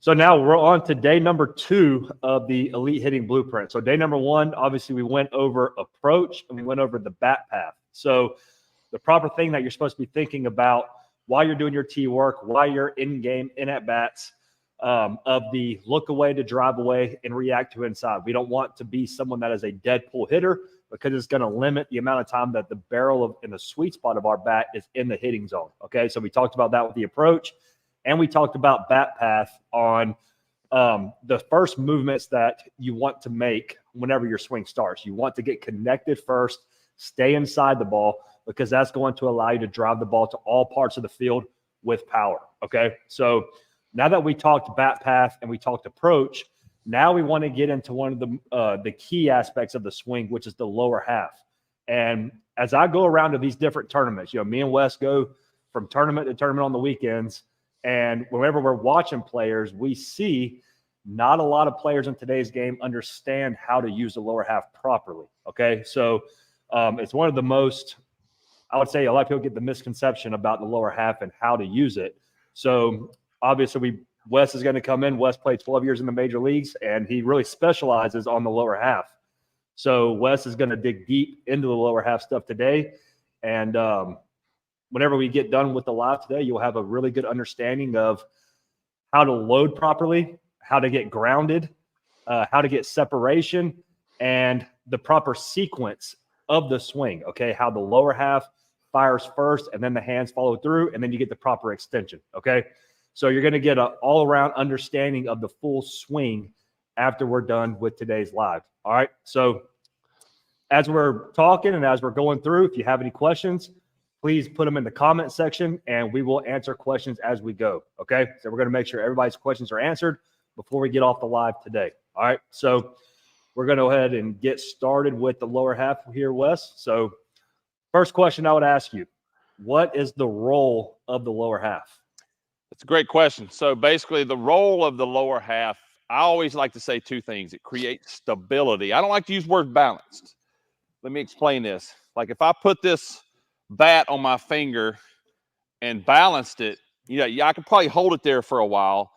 So now we're on to day number 2 of the Elite Hitting Blueprint. So day number 1, obviously we went over approach and we went over the bat path. So the proper thing that you're supposed to be thinking about while you're doing your tee work, while you're in game, in at bats, of the look away to drive away and react to inside. We don't want to be someone that is a dead pull hitter because it's going to limit the amount of time that the barrel of in the sweet spot of our bat is in the hitting zone. Okay, so we talked about that with the approach, and we talked about bat path on the first movements that you want to make whenever your swing starts. You want to get connected first, stay inside the ball, because that's going to allow you to drive the ball to all parts of the field with power. Okay, so now that we talked bat path and we talked approach, now we want to get into one of the key aspects of the swing, which is the lower half. And as I go around to these different tournaments, me and Wes go from tournament to tournament on the weekends, and whenever we're watching players, we see not a lot of players in today's game understand how to use the lower half properly. Okay, so it's one of the most, I would say, a lot of people get the misconception about the lower half and how to use it. So obviously, Wes is going to come in. Wes played 12 years in the major leagues, and he really specializes on the lower half. So Wes is going to dig deep into the lower half stuff today. And whenever we get done with the live today, you'll have a really good understanding of how to load properly, how to get grounded, how to get separation, and the proper sequence of the swing, okay? How the lower half fires first, and then the hands follow through, and then you get the proper extension, okay? So you're going to get an all-around understanding of the full swing after we're done with today's live. All right. So as we're talking and as we're going through, if you have any questions, please put them in the comment section and we will answer questions as we go. Okay. So we're going to make sure everybody's questions are answered before we get off the live today. All right. So we're going to go ahead and get started with the lower half here, Wes. So first question I would ask you, what is the role of the lower half? That's a great question. So basically the role of the lower half, I always like to say two things. It creates stability. I don't like to use the word balanced. Let me explain this. Like if I put this bat on my finger and balanced it, I could probably hold it there for a while,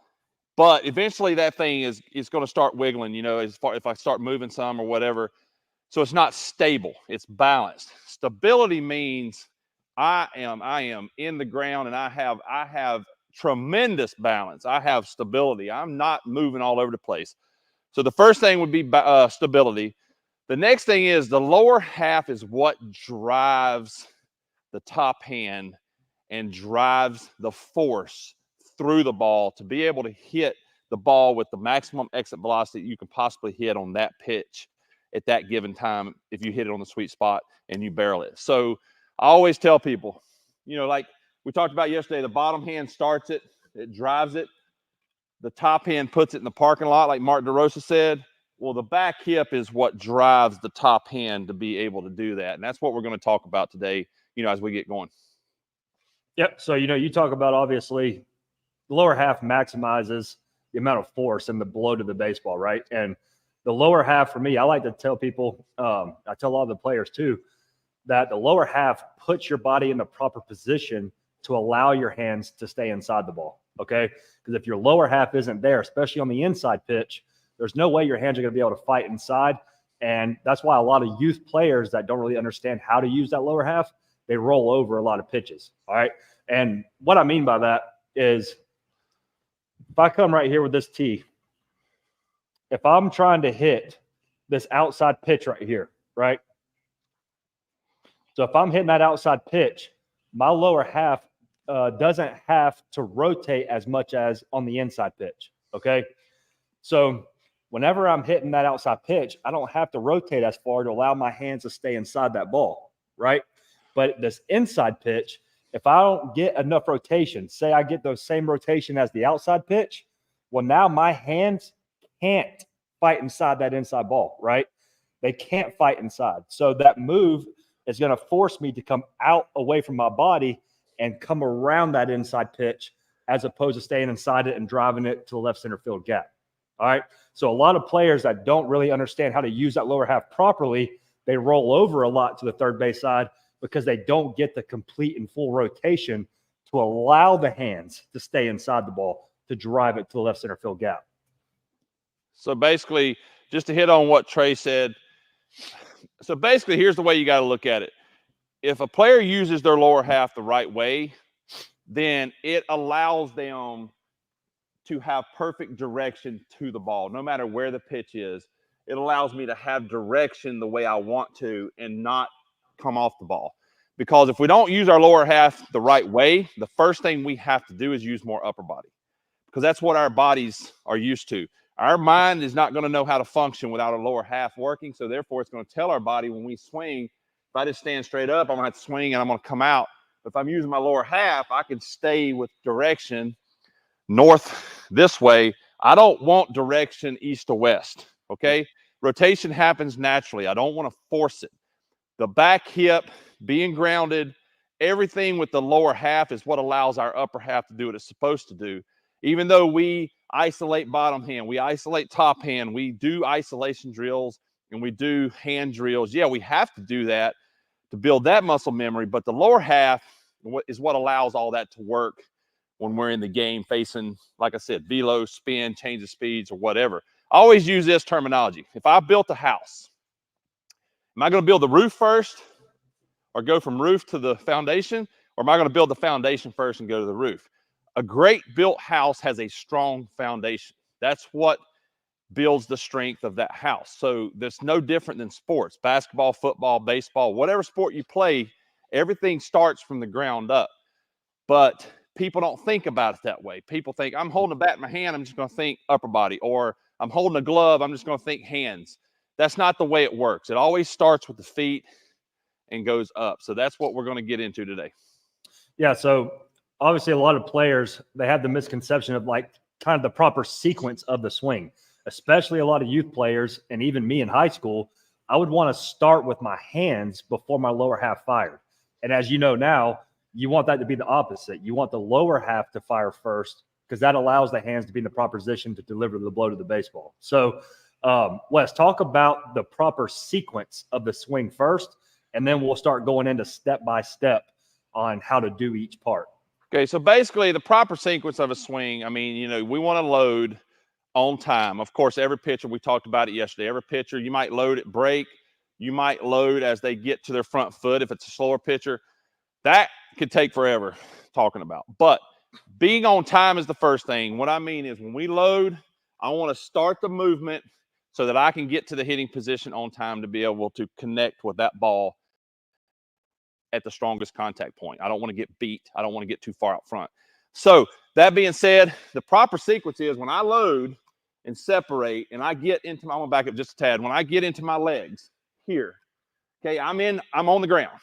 but eventually that thing is going to start wiggling, if I start moving some or whatever. So it's not stable. It's balanced. Stability means I am in the ground and I have tremendous balance. I have stability. I'm not moving all over the place. So the first thing would be stability. The next thing is the lower half is what drives the top hand and drives the force through the ball to be able to hit the ball with the maximum exit velocity you can possibly hit on that pitch at that given time if you hit it on the sweet spot and you barrel it. So I always tell people, like we talked about yesterday, the bottom hand starts it, it drives it. The top hand puts it in the parking lot, like Mark DeRosa said. Well, the back hip is what drives the top hand to be able to do that. And that's what we're going to talk about today, as we get going. Yep. So, you talk about, obviously, the lower half maximizes the amount of force and the blow to the baseball, right? And the lower half, for me, I like to tell people, I tell a lot of the players too, that the lower half puts your body in the proper position to allow your hands to stay inside the ball, okay? Because if your lower half isn't there, especially on the inside pitch, there's no way your hands are going to be able to fight inside. And that's why a lot of youth players that don't really understand how to use that lower half, they roll over a lot of pitches, all right? And what I mean by that is if I come right here with this tee, if I'm trying to hit this outside pitch right here, right? So if I'm hitting that outside pitch, my lower half doesn't have to rotate as much as on the inside pitch, okay? So whenever I'm hitting that outside pitch, I don't have to rotate as far to allow my hands to stay inside that ball, right? But this inside pitch, if I don't get enough rotation, say I get the same rotation as the outside pitch, well, now my hands can't fight inside that inside ball, right? They can't fight inside. So that move is going to force me to come out away from my body and come around that inside pitch as opposed to staying inside it and driving it to the left center field gap. All right. So a lot of players that don't really understand how to use that lower half properly, they roll over a lot to the third base side because they don't get the complete and full rotation to allow the hands to stay inside the ball, to drive it to the left center field gap. So basically, just to hit on what Trey said, so basically here's the way you got to look at it. If a player uses their lower half the right way, then it allows them to have perfect direction to the ball, no matter where the pitch is. It allows me to have direction the way I want to and not come off the ball. Because if we don't use our lower half the right way, the first thing we have to do is use more upper body, because that's what our bodies are used to. Our mind is not going to know how to function without a lower half working, so therefore it's going to tell our body when we swing, if I just stand straight up, I'm going to have to swing and I'm going to come out. But if I'm using my lower half, I can stay with direction north this way. I don't want direction east to west, okay? Rotation happens naturally. I don't want to force it. The back hip, being grounded, everything with the lower half is what allows our upper half to do what it's supposed to do. Even though we isolate bottom hand, we isolate top hand, we do isolation drills, and we do hand drills. Yeah, we have to do that to build that muscle memory, but the lower half is what allows all that to work when we're in the game facing, like I said, velo, spin, change of speeds, or whatever. I always use this terminology. If I built a house, am I going to build the roof first or go from roof to the foundation, or am I going to build the foundation first and go to the roof? A great built house has a strong foundation. That's what builds the strength of that house. So that's no different than sports, basketball, football, baseball, whatever sport you play, everything starts from the ground up. But people don't think about it that way. People think, I'm holding a bat in my hand, I'm just going to think upper body, or I'm holding a glove, I'm just going to think hands. That's not the way it works. It always starts with the feet and goes up. So that's what we're going to get into today. Yeah, so obviously a lot of players, they have the misconception of like kind of the proper sequence of the swing, especially a lot of youth players, and even me in high school. I would want to start with my hands before my lower half fired. And as you know now, you want that to be the opposite. You want the lower half to fire first, because that allows the hands to be in the proper position to deliver the blow to the baseball. So Wes, talk about the proper sequence of the swing first, and then we'll start going into step by step on how to do each part. Okay, so basically the proper sequence of a swing, I mean, you know, we want to load on time. Of course, every pitcher, we talked about it yesterday, every pitcher, you might load at break, you might load as they get to their front foot. If it's a slower pitcher, that could take forever talking about. But being on time is the first thing. What I mean is when we load, I want to start the movement so that I can get to the hitting position on time to be able to connect with that ball at the strongest contact point. I don't want to get beat. I don't want to get too far out front. So that being said, the proper sequence is when I load and separate and I get into my, I'm going to back up just a tad. When I get into my legs here, okay, I'm on the ground.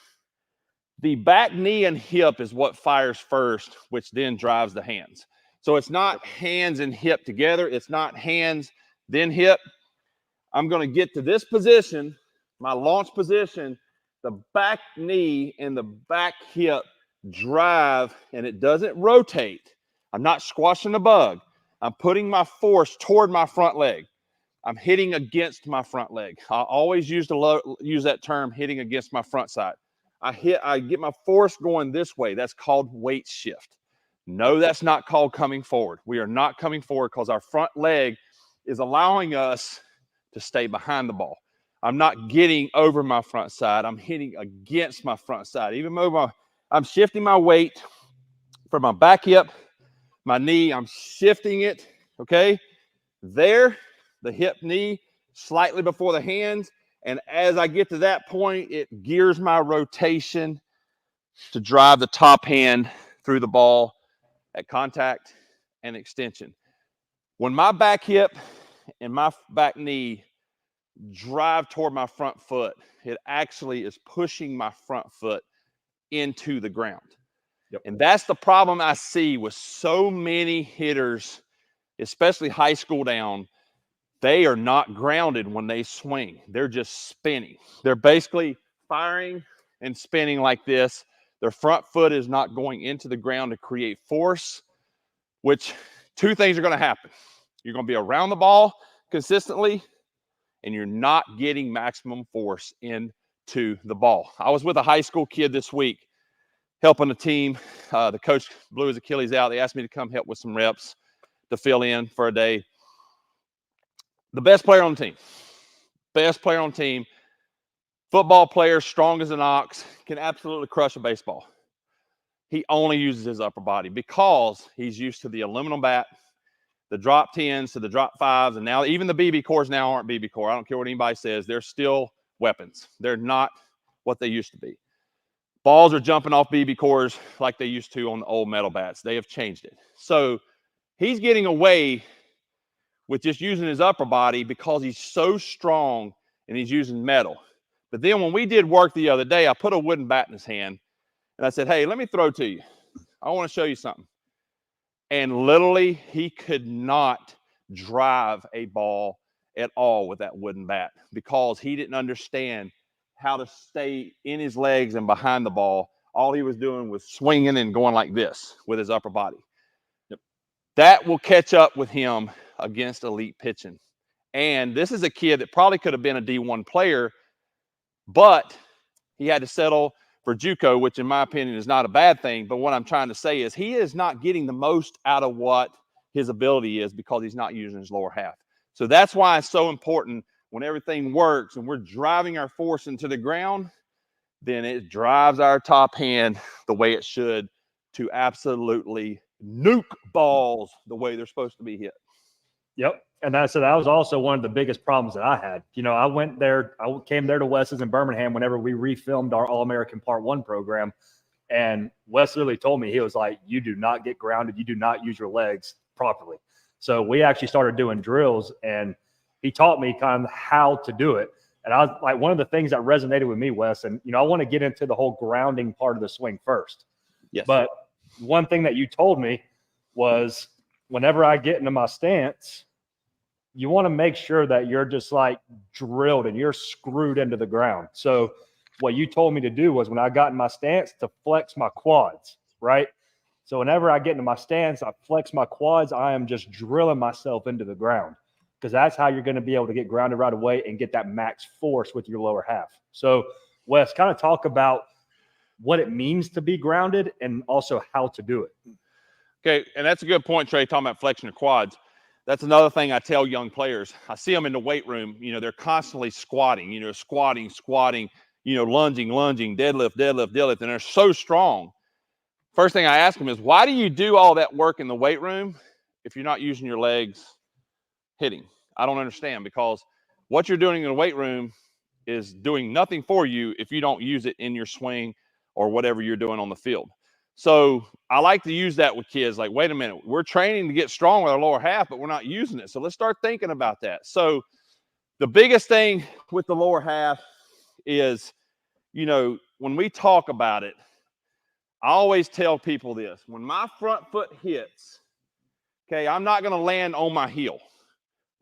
The back knee and hip is what fires first, which then drives the hands. So it's not hands and hip together. It's not hands, then hip. I'm going to get to this position, my launch position. The back knee and the back hip drive, and it doesn't rotate. I'm not squashing the bug. I'm putting my force toward my front leg. I'm hitting against my front leg. I always use that term, hitting against my front side. I get my force going this way. That's called weight shift. No, that's not called coming forward. We are not coming forward because our front leg is allowing us to stay behind the ball. I'm not getting over my front side. I'm hitting against my front side. Even though I'm shifting my weight from my back hip, my knee, I'm shifting it, okay? There, the hip, knee, slightly before the hands. And as I get to that point, it gears my rotation to drive the top hand through the ball at contact and extension. When my back hip and my back knee drive toward my front foot, it actually is pushing my front foot into the ground. Yep. And that's the problem I see with so many hitters, especially high school down. They are not grounded when they swing. They're just spinning. They're basically firing and spinning like this. Their front foot is not going into the ground to create force, which two things are going to happen. You're going to be around the ball consistently, and you're not getting maximum force into the ball. I was with a high school kid this week helping a team. The coach blew his Achilles out. They asked me to come help with some reps. to fill in for a day. The best player on the team. Best player on the team. Football player, strong as an ox, can absolutely crush a baseball. He only uses his upper body because he's used to the aluminum bat, the drop 10s to the drop 5s, and now even the BB cores now aren't BB core. I don't care what anybody says. They're still weapons. They're not what they used to be. Balls are jumping off BB cores like they used to on the old metal bats. They have changed it. So he's getting away with just using his upper body because he's so strong and he's using metal. But then when we did work the other day, I put a wooden bat in his hand and I said, hey, let me throw to you. I want to show you something. And literally, he could not drive a ball at all with that wooden bat because he didn't understand how to stay in his legs and behind the ball. All he was doing was swinging and going like this with his upper body. Yep. That will catch up with him against elite pitching. And this is a kid that probably could have been a D1 player, but he had to settle for JUCO, which in my opinion is not a bad thing. But what I'm trying to say is he is not getting the most out of what his ability is because he's not using his lower half. So that's why it's so important when everything works and we're driving our force into the ground, then it drives our top hand the way it should to absolutely nuke balls the way they're supposed to be hit. Yep. And that was also one of the biggest problems that I had. You know, I came there to Wes's in Birmingham whenever we refilmed our All-American Part 1 program. And Wes literally told me, he was like, you do not get grounded. You do not use your legs properly. So we actually started doing drills and he taught me kind of how to do it. And I was like, one of the things that resonated with me, Wes, and, you know, I want to get into the whole grounding part of the swing first. Yes. But one thing that you told me was whenever I get into my stance, you want to make sure that you're just like drilled and you're screwed into the ground. So what you told me to do was when I got in my stance to flex my quads, right? So whenever I get into my stance, I flex my quads, I am just drilling myself into the ground because that's how you're going to be able to get grounded right away and get that max force with your lower half. So Wes, kind of talk about what it means to be grounded and also how to do it. Okay, and that's a good point, Trey, talking about flexing your quads. That's another thing I tell young players. I see them in the weight room, you know, they're constantly squatting, you know, squatting, you know, lunging, deadlift, and they're so strong. First thing I ask them is, why do you do all that work in the weight room if you're not using your legs hitting? I don't understand, because what you're doing in the weight room is doing nothing for you if you don't use it in your swing or whatever you're doing on the field. So I like to use that with kids. Like, wait a minute, we're training to get strong with our lower half, but we're not using it. So let's start thinking about that. So the biggest thing with the lower half is, you know, when we talk about it, I always tell people this. When my front foot hits, okay, I'm not going to land on my heel.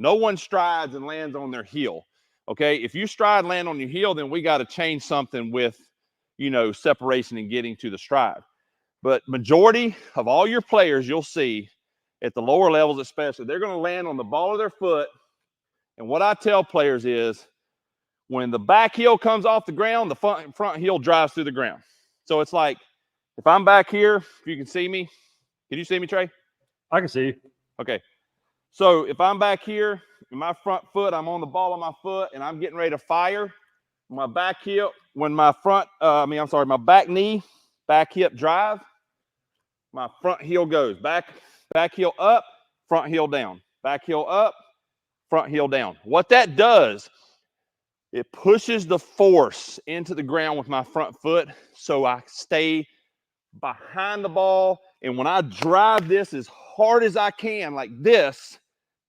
No one strides and lands on their heel. Okay, if you stride and land on your heel, then we got to change something with, you know, separation and getting to the stride. But majority of all your players, you'll see at the lower levels especially, they're going to land on the ball of their foot. And what I tell players is when the back heel comes off the ground, the front heel drives through the ground. So it's like, if I'm back here, if you can see me, can you see me, Trey? I can see you. Okay. So if I'm back here, in my front foot, I'm on the ball of my foot, and I'm getting ready to fire, my back heel, when my my back knee, back hip drive, my front heel goes. Back heel up, front heel down. Back heel up, front heel down. What that does, it pushes the force into the ground with my front foot so I stay behind the ball. And when I drive this as hard as I can, like this,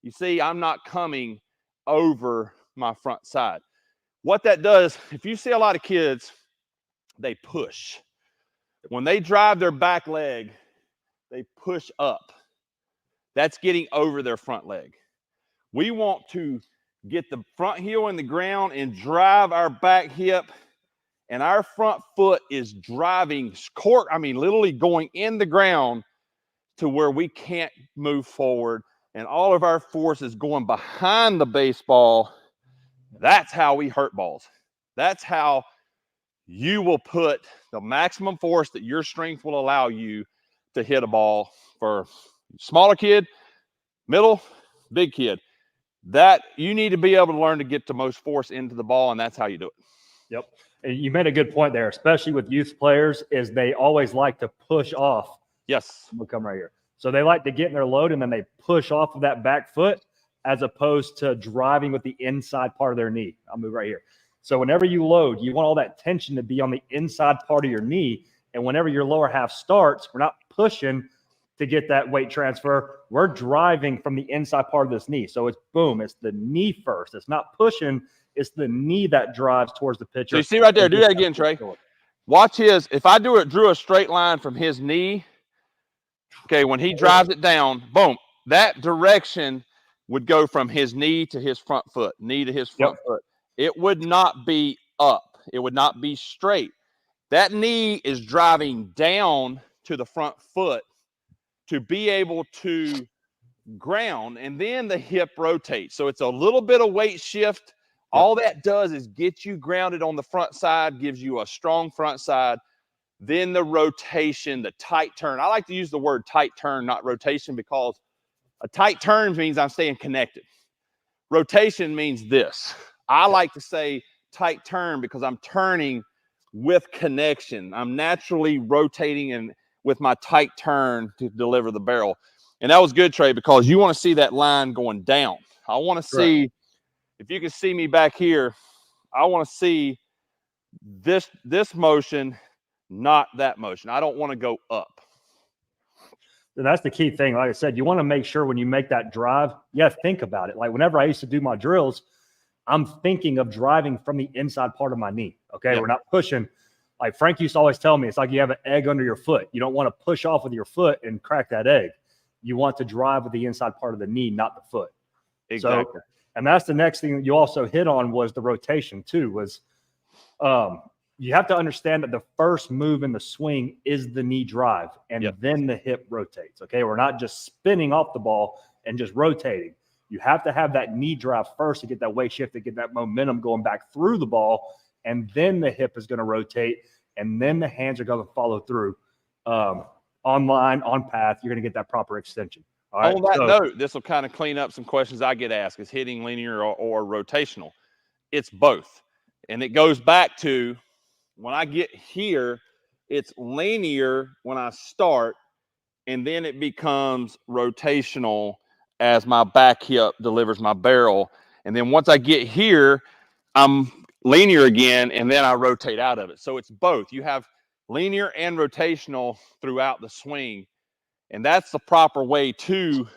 you see, I'm not coming over my front side. What that does, if you see a lot of kids, they push. When they drive their back leg, they push up. That's getting over their front leg. We want to get the front heel in the ground and drive our back hip, and our front foot is driving, literally going in the ground to where we can't move forward, and all of our force is going behind the baseball. That's how we hurt balls. That's how you will put the maximum force that your strength will allow you to hit a ball. For a smaller kid, Middle, big kid. That you need to be able to learn to get the most force into the ball, and that's how you do it. Yep. And you made a good point there, especially with youth players, is they always like to push off. Yes. We'll come right here. So they like to get in their load and then they push off of that back foot as opposed to driving with the inside part of their knee. I'll move right here. So whenever you load, you want all that tension to be on the inside part of your knee. And whenever your lower half starts, we're not pushing to get that weight transfer. We're driving from the inside part of this knee. So it's boom, it's the knee first. It's not pushing, it's the knee that drives towards the pitcher. So you see right there, do that again, Trey. Watch his, if I drew a straight line from his knee, okay, when he drives it down, boom, that direction would go from his knee to his front foot, knee to his front foot. It would not be up. It would not be straight. That knee is driving down to the front foot to be able to ground, and then the hip rotates. So it's a little bit of weight shift. All that does is get you grounded on the front side, gives you a strong front side. Then the rotation, the tight turn. I like to use the word tight turn, not rotation, because a tight turn means I'm staying connected. Rotation means this. I like to say tight turn because I'm turning with connection. I'm naturally rotating and with my tight turn to deliver the barrel. And that was good, Trey, because you want to see that line going down. I want to see, if you can see me back here, I want to see this motion, not that motion. I don't want to go up. And that's the key thing. Like I said, you want to make sure when you make that drive, think about it. Like whenever I used to do my drills, I'm thinking of driving from the inside part of my knee. Okay. We're not pushing. Like Frank used to always tell me, it's like you have an egg under your foot. You don't want to push off with your foot and crack that egg. You want to drive with the inside part of the knee, not the foot. Exactly. So, and that's the next thing that you also hit on was the rotation too, was you have to understand that the first move in the swing is the knee drive, and then the hip rotates. Okay. We're not just spinning off the ball and just rotating. You have to have that knee drive first to get that weight shift, to get that momentum going back through the ball. And then the hip is going to rotate, and then the hands are going to follow through. On line, on path, you're going to get that proper extension. All right. On that note, this will kind of clean up some questions I get asked. Is hitting linear or rotational? It's both. And it goes back to when I get here, it's linear when I start, and then it becomes rotational as my back hip delivers my barrel. And then once I get here, I'm linear again, and then I rotate out of it. So it's both. You have linear and rotational throughout the swing, and that's the proper way to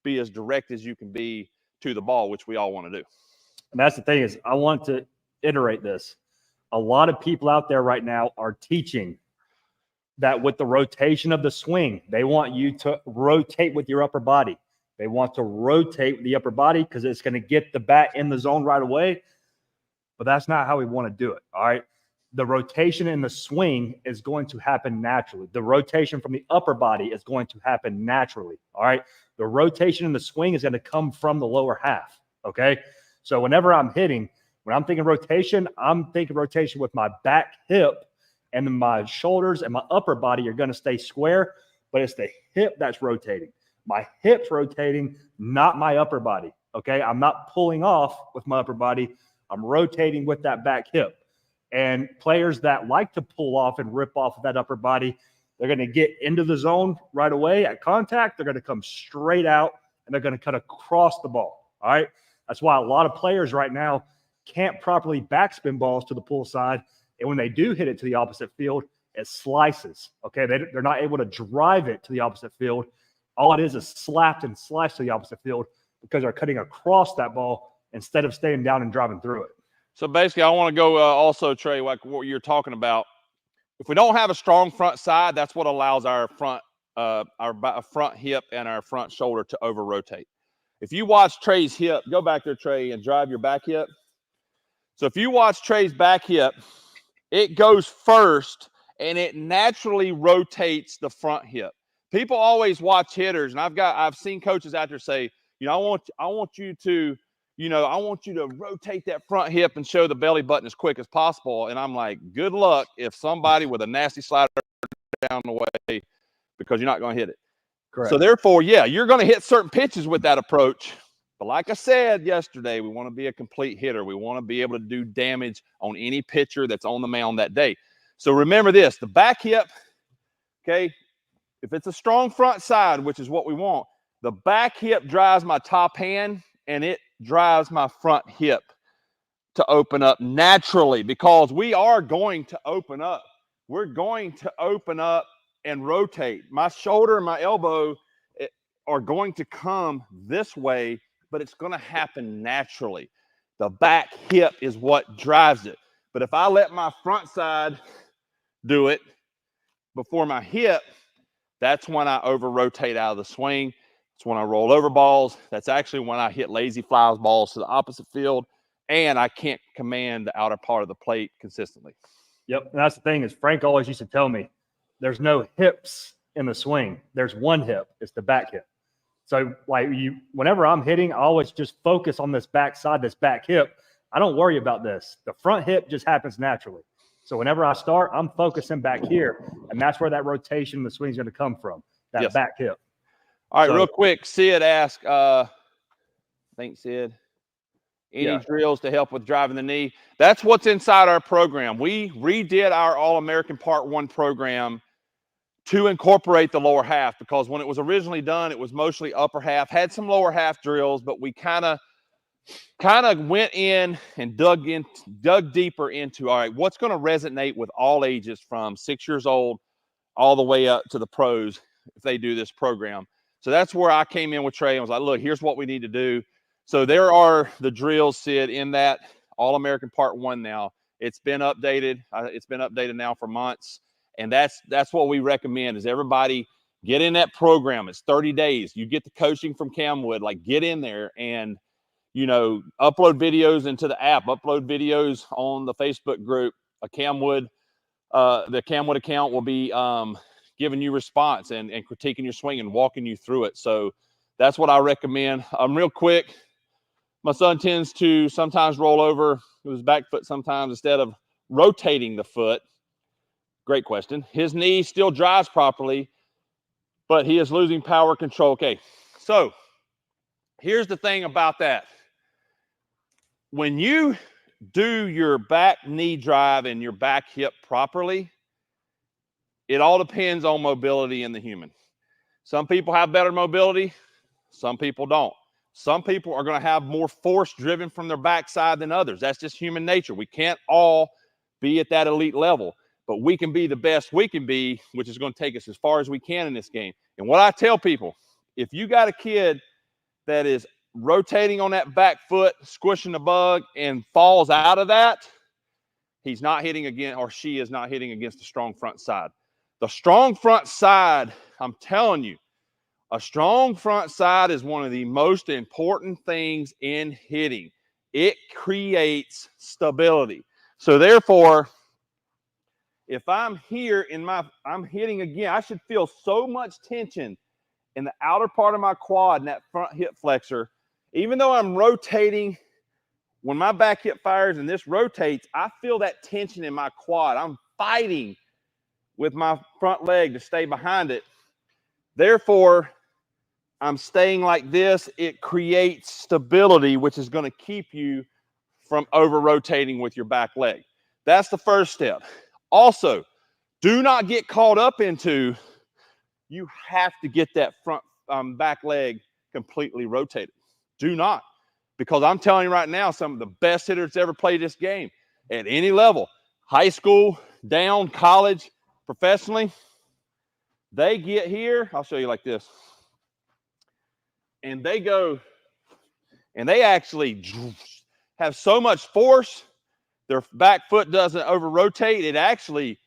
be as direct as you can be to the ball, which we all want to do. And that's the thing is, I want to iterate this. A lot of people out there right now are teaching that with the rotation of the swing, they want you to rotate with your upper body. They want to rotate with the upper body because it's going to get the bat in the zone right away. But that's not how we want to do it. All right. The rotation in the swing is going to happen naturally. The rotation from the upper body is going to happen naturally. All right. The rotation in the swing is going to come from the lower half. Okay. So whenever I'm hitting, when I'm thinking rotation, I'm thinking rotation with my back hip, and then my shoulders and my upper body are going to stay square, but it's the hip that's rotating. My hip's rotating, not my upper body. Okay. I'm not pulling off with my upper body. I'm rotating with that back hip. And players that like to pull off and rip off of that upper body, they're going to get into the zone right away at contact. They're going to come straight out, and they're going to cut across the ball. All right. That's why a lot of players right now can't properly backspin balls to the pull side. And when they do hit it to the opposite field, it slices. Okay. They're not able to drive it to the opposite field. All it is slapped and sliced to the opposite field because they're cutting across that ball instead of staying down and driving through it. So basically, I want to go also, Trey, like what you're talking about. If we don't have a strong front side, that's what allows our front hip and our front shoulder to over rotate. If you watch Trey's hip, go back there, Trey, and drive your back hip. So if you watch Trey's back hip, it goes first, and it naturally rotates the front hip. People always watch hitters, and I've seen coaches out there say, I want you to rotate that front hip and show the belly button as quick as possible. And I'm like, good luck if somebody with a nasty slider down the way, because you're not going to hit it. Correct. So therefore, yeah, you're going to hit certain pitches with that approach. But like I said yesterday, we want to be a complete hitter. We want to be able to do damage on any pitcher that's on the mound that day. So remember this, the back hip, okay, if it's a strong front side, which is what we want, the back hip drives my top hand and it drives my front hip to open up naturally, because we are going to open up. We're going to open up and rotate. My shoulder and my elbow are going to come this way, but it's going to happen naturally. The back hip is what drives it. But if I let my front side do it before my hip, that's when I over rotate out of the swing. It's when I roll over balls. That's actually when I hit lazy flies balls to the opposite field, and I can't command the outer part of the plate consistently. Yep. And that's the thing is Frank always used to tell me there's no hips in the swing. There's one hip. It's the back hip. So like whenever I'm hitting, I always just focus on this back side, this back hip. I don't worry about this. The front hip just happens naturally. So whenever I start, I'm focusing back here, and that's where that rotation in the swing is going to come from, that back hip. All right, real quick, Sid asked, thanks, Sid. Any drills to help with driving the knee? That's what's inside our program. We redid our All-American Part 1 program to incorporate the lower half, because when it was originally done, it was mostly upper half, had some lower half drills, but we kind of went in and dug deeper into, all right, what's going to resonate with all ages from 6 years old all the way up to the pros if they do this program. So that's where I came in with Trey and was like, look, here's what we need to do. So there are the drills, Sid, in that All-American Part 1 now. It's been updated. It's been updated now for months. And that's what we recommend is everybody get in that program. It's 30 days. You get the coaching from CamWood. Like, get in there and, you know, upload videos into the app, upload videos on the Facebook group. The CamWood account will be giving you response and critiquing your swing and walking you through it. So that's what I recommend. Real quick, my son tends to sometimes roll over with his back foot sometimes instead of rotating the foot. Great question. His knee still drives properly, but he is losing power control. Okay, so here's the thing about that. When you do your back knee drive and your back hip properly, it all depends on mobility in the human. Some people have better mobility. Some people don't. Some people are going to have more force driven from their backside than others. That's just human nature. We can't all be at that elite level, but we can be the best we can be, which is going to take us as far as we can in this game. And what I tell people, if you got a kid that is rotating on that back foot, squishing the bug, and falls out of that, he's not hitting again, or she is not hitting against a strong front side. The strong front side, I'm telling you, a strong front side is one of the most important things in hitting. It creates stability. So therefore, if I'm here I'm hitting again, I should feel so much tension in the outer part of my quad and that front hip flexor. Even though I'm rotating, when my back hip fires and this rotates, I feel that tension in my quad. I'm fighting with my front leg to stay behind it. Therefore, I'm staying like this. It creates stability, which is going to keep you from over-rotating with your back leg. That's the first step. Also, do not get caught up into, you have to get that front back leg completely rotated. Do not. Because I'm telling you right now, some of the best hitters ever played this game at any level, high school, down, college, professionally, they get here. I'll show you like this. And they go, and they actually have so much force, their back foot doesn't over-rotate. It actually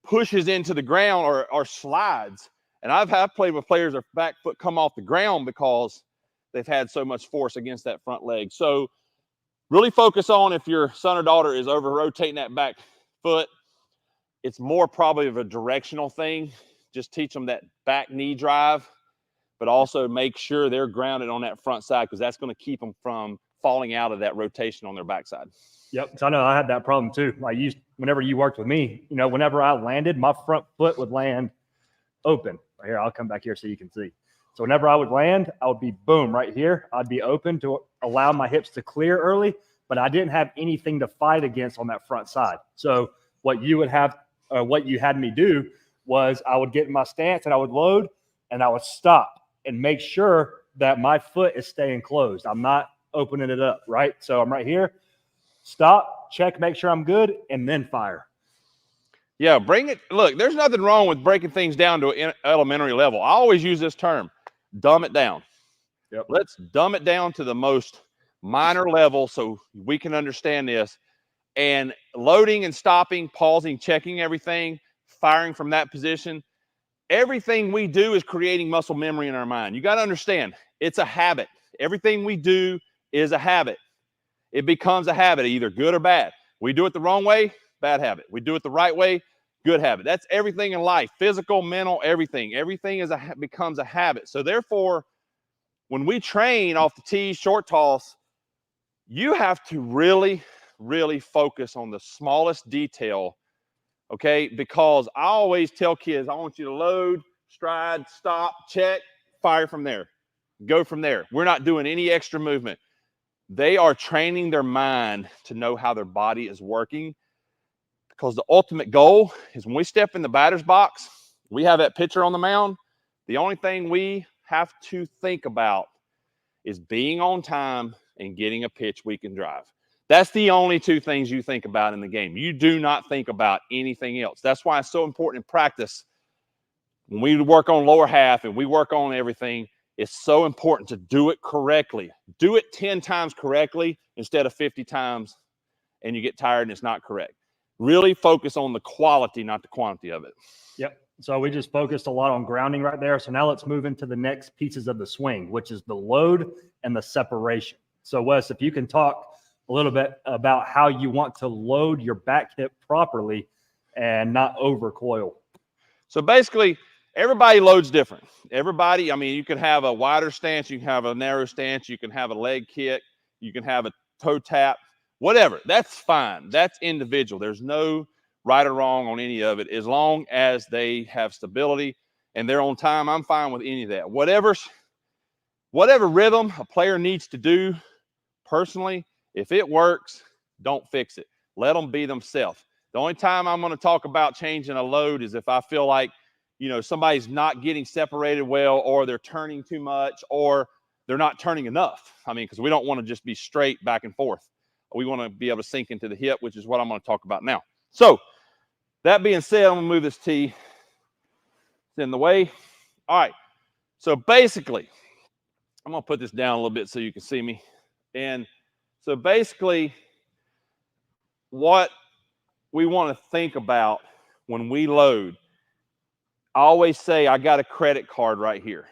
pushes into the ground or slides. And I've played with players, their back foot come off the ground because they've had so much force against that front leg. So really focus on if your son or daughter is over-rotating that back foot. It's more probably of a directional thing. Just teach them that back knee drive, but also make sure they're grounded on that front side, because that's going to keep them from falling out of that rotation on their backside. Yep. So I know I had that problem too. Like whenever you worked with me, you know, whenever I landed, my front foot would land open. Right here, I'll come back here so you can see. So whenever I would land, I would be boom right here. I'd be open to allow my hips to clear early, but I didn't have anything to fight against on that front side. So what you would have, what you had me do was I would get in my stance and I would load and I would stop and make sure that my foot is staying closed. I'm not opening it up, right? So I'm right here, stop, check, make sure I'm good, and then fire. Yeah, bring it. Look, there's nothing wrong with breaking things down to an elementary level. I always use this term, dumb it down. Yep. Let's dumb it down to the most minor level so we can understand this. And loading and stopping, pausing, checking everything, firing from that position, everything we do is creating muscle memory in our mind. You got to understand, it's a habit. Everything we do is a habit. It becomes a habit, either good or bad. We do it the wrong way, bad habit. We do it the right way, good habit. That's everything in life, physical, mental, everything. Everything becomes a habit. So therefore, when we train off the tee, short toss, you have to really, really focus on the smallest detail, okay? Because I always tell kids, I want you to load, stride, stop, check, fire from there. Go from there. We're not doing any extra movement. They are training their mind to know how their body is working, because the ultimate goal is when we step in the batter's box, we have that pitcher on the mound. The only thing we have to think about is being on time and getting a pitch we can drive. That's the only two things you think about in the game. You do not think about anything else. That's why it's so important in practice. When we work on lower half and we work on everything, it's so important to do it correctly. Do it 10 times correctly instead of 50 times and you get tired and it's not correct. Really focus on the quality, not the quantity of it. Yep. So we just focused a lot on grounding right there. So now let's move into the next pieces of the swing, which is the load and the separation. So Wes, if you can talk a little bit about how you want to load your back hip properly and not overcoil. So basically, everybody loads different. Everybody, I mean, you can have a wider stance, you can have a narrow stance, you can have a leg kick, you can have a toe tap, whatever. That's fine. That's individual. There's no right or wrong on any of it. As long as they have stability and they're on time, I'm fine with any of that. Whatever rhythm a player needs to do personally, if it works, don't fix it. Let them be themselves. The only time I'm going to talk about changing a load is if I feel like, you know, somebody's not getting separated well, or they're turning too much, or they're not turning enough. I mean, because we don't want to just be straight back and forth. We want to be able to sink into the hip, which is what I'm going to talk about now. So that being said, I'm going to move this tee. It's in the way. All right. So basically, I'm going to put this down a little bit so you can see me. And so basically, what we want to think about when we load, I always say I got a credit card right here.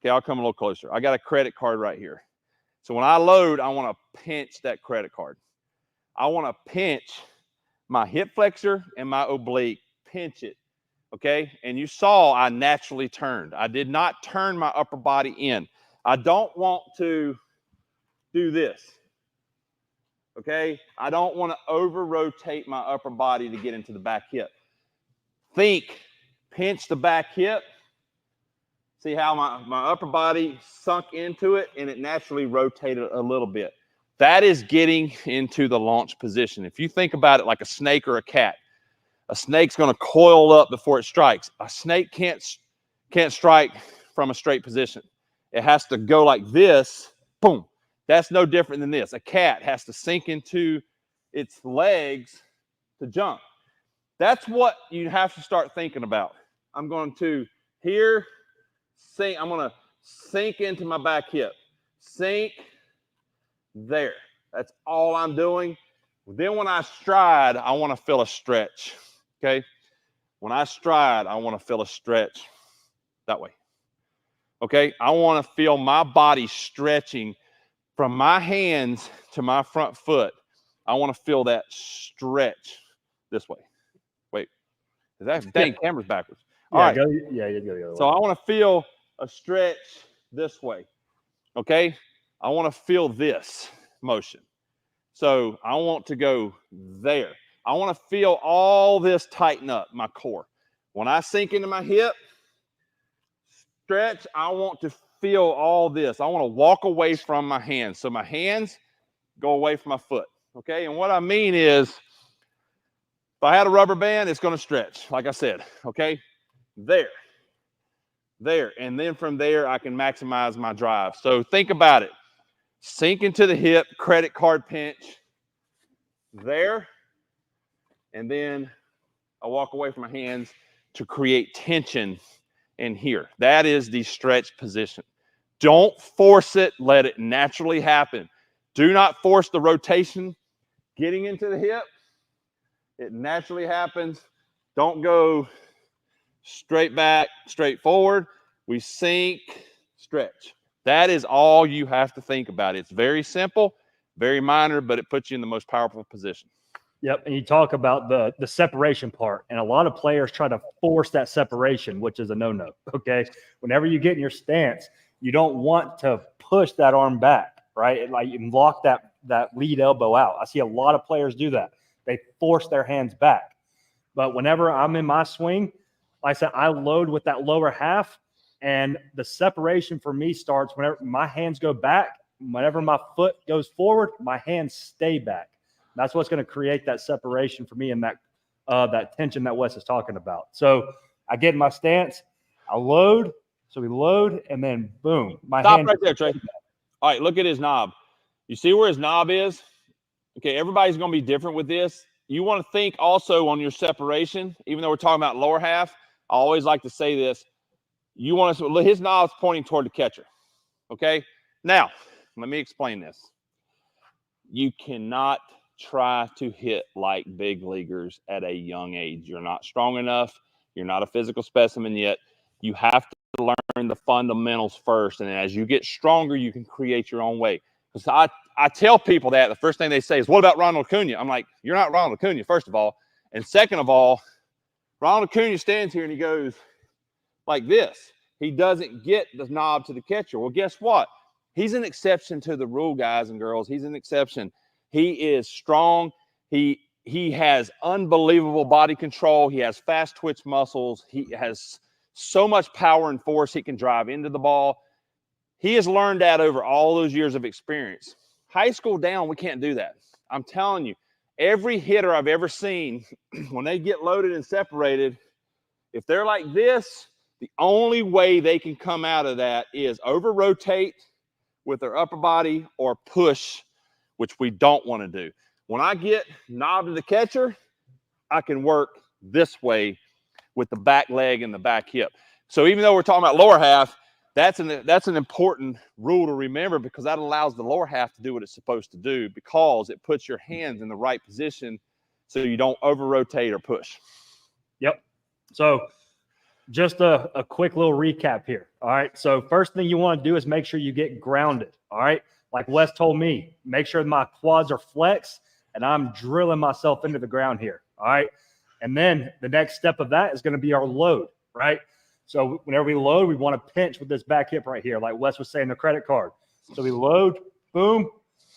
Okay, I'll come a little closer. I got a credit card right here. So when I load, I want to pinch that credit card. I want to pinch my hip flexor and my oblique. Pinch it, okay? And you saw I naturally turned. I did not turn my upper body in. I don't want to do this, okay? I don't want to over-rotate my upper body to get into the back hip. Think, pinch the back hip. See how my upper body sunk into it and it naturally rotated a little bit. That is getting into the launch position. If you think about it like a snake or a cat, a snake's going to coil up before it strikes. A snake can't strike from a straight position. It has to go like this, boom. That's no different than this. A cat has to sink into its legs to jump. That's what you have to start thinking about. I'm going to here, sink. I'm going to sink into my back hip. Sink there. That's all I'm doing. Then when I stride, I want to feel a stretch. Okay? When I stride, I want to feel a stretch that way. Okay? I want to feel my body stretching from my hands to my front foot. I want to feel that stretch this way. Wait. Is that dang camera's backwards? All right. You go the other way. So I want to feel a stretch this way. Okay? I want to feel this motion. So I want to go there. I want to feel all this tighten up, my core. When I sink into my hip, stretch, I want to feel all this. I want to walk away from my hands. So my hands go away from my foot. Okay. And what I mean is, if I had a rubber band, it's going to stretch, like I said. Okay. There. And then from there, I can maximize my drive. So think about it. Sink into the hip, credit card pinch. There. And then I walk away from my hands to create tension in here. That is the stretch position. Don't force it. Let it naturally happen. Do not force the rotation getting into the hip. It naturally happens. Don't go straight back, straight forward. We sink, stretch. That is all you have to think about. It's very simple, very minor, but it puts you in the most powerful position. Yep. And you talk about the separation part, and a lot of players try to force that separation, which is a no-no. Okay. Whenever you get in your stance, you don't want to push that arm back, right? Like you lock that lead elbow out. I see a lot of players do that. They force their hands back. But whenever I'm in my swing, like I said, I load with that lower half, and the separation for me starts whenever my hands go back. Whenever my foot goes forward, my hands stay back. That's what's going to create that separation for me and that tension that Wes is talking about. So I get in my stance, I load. So we load, and then boom, my Stop hand right there, Trey. All right, look at his knob. You see where his knob is? Okay, everybody's going to be different with this. You want to think also on your separation, even though we're talking about lower half. I always like to say this. You want to, his knob's pointing toward the catcher. Okay, now let me explain this. You cannot try to hit like big leaguers at a young age. You're not strong enough. You're not a physical specimen yet. You have to learn the fundamentals first. And as you get stronger, you can create your own way. Because I tell people that the first thing they say is, what about Ronald Acuna? I'm like, you're not Ronald Acuna, first of all. And second of all, Ronald Acuna stands here and he goes like this. He doesn't get the knob to the catcher. Well, guess what? He's an exception to the rule, guys and girls. He's an exception. He is strong. He has unbelievable body control. He has fast twitch muscles. He has so much power and force. He can drive into the ball. He has learned that over all those years of experience. High school down, we can't do that. I'm telling you, every hitter I've ever seen, when they get loaded and separated, if they're like this, the only way they can come out of that is over-rotate with their upper body or push, which we don't want to do. When I get knob to the catcher, I can work this way with the back leg and the back hip. So even though we're talking about lower half, that's an important rule to remember, because that allows the lower half to do what it's supposed to do, because it puts your hands in the right position so you don't over-rotate or push. Yep. So just a quick little recap here. All right. So first thing you want to do is make sure you get grounded. All right. Like Wes told me, make sure my quads are flexed and I'm drilling myself into the ground here. All right. And then the next step of that is going to be our load, right? So whenever we load, we want to pinch with this back hip right here, like Wes was saying, the credit card. So we load, boom,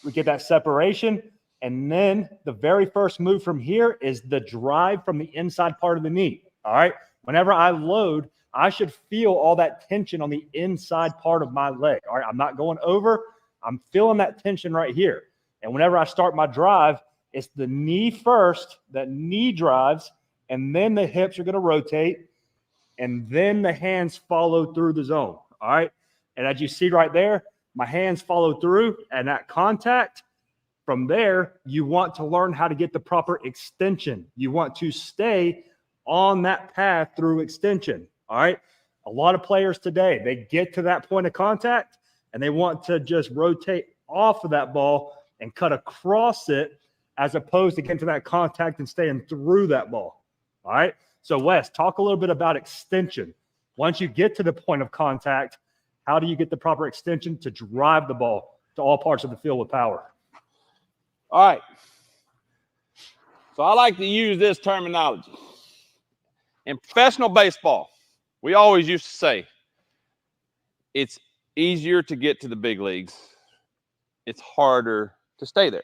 we get that separation. And then the very first move from here is the drive from the inside part of the knee. All right. Whenever I load, I should feel all that tension on the inside part of my leg. All right. I'm not going over. I'm feeling that tension right here. And whenever I start my drive, it's the knee first, that knee drives, and then the hips are going to rotate, and then the hands follow through the zone. All right. And as you see right there, my hands follow through, and that contact. From there, you want to learn how to get the proper extension. You want to stay on that path through extension. All right. A lot of players today, they get to that point of contact and they want to just rotate off of that ball and cut across it, as opposed to getting to that contact and staying through that ball. All right. So Wes, talk a little bit about extension. Once you get to the point of contact, how do you get the proper extension to drive the ball to all parts of the field with power? All right. So I like to use this terminology. In professional baseball, we always used to say it's easier to get to the big leagues. It's harder to stay there.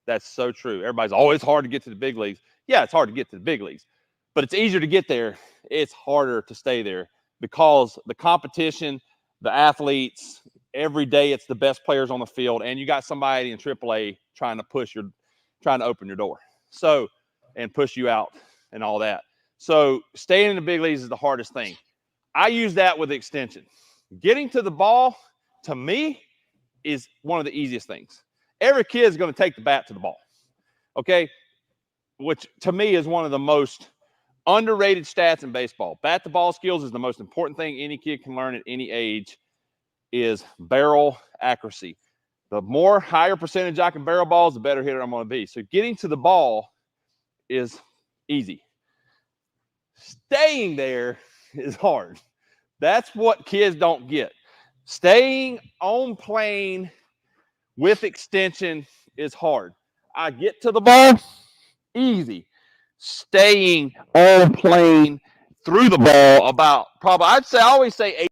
That's so true. Everybody's always hard to get to the big leagues. Yeah, it's hard to get to the big leagues, but it's easier to get there. It's harder to stay there. because the competition, the athletes, every day it's the best players on the field, and you got somebody in AAA trying to open your door. So, and push you out and all that. So staying in the big leagues is the hardest thing. I use that with extension. Getting to the ball, to me, is one of the easiest things. Every kid is going to take the bat to the ball, okay? Which to me is one of the most underrated stats in baseball. Bat to ball skills is the most important thing any kid can learn at any age, is barrel accuracy. The more higher percentage I can barrel balls, the better hitter I'm going to be. So getting to the ball is easy. Staying there is hard. That's what kids don't get. Staying on plane with extension is hard. I get to the ball, easy. Staying on plane through the ball about probably, I always say 8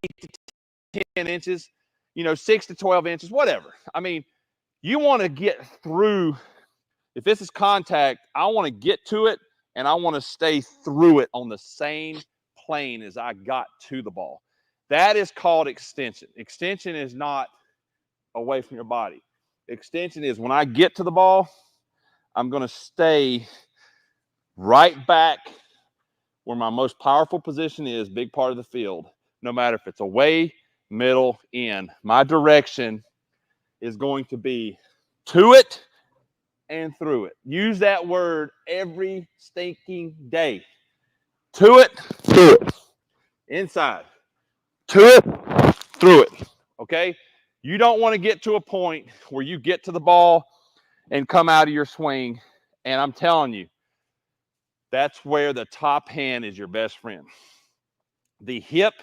to 10 inches, 6 to 12 inches, whatever. I mean, you want to get through. If this is contact, I want to get to it, and I want to stay through it on the same plane as I got to the ball. That is called extension. Extension is not away from your body. Extension is when I get to the ball, I'm going to stay right back where my most powerful position is, big part of the field. No matter if it's away, middle, in. My direction is going to be to it and through it. Use that word every stinking day. To it, through it. Inside. To it, through it. Okay? You don't want to get to a point where you get to the ball and come out of your swing. And I'm telling you, that's where the top hand is your best friend. The hip,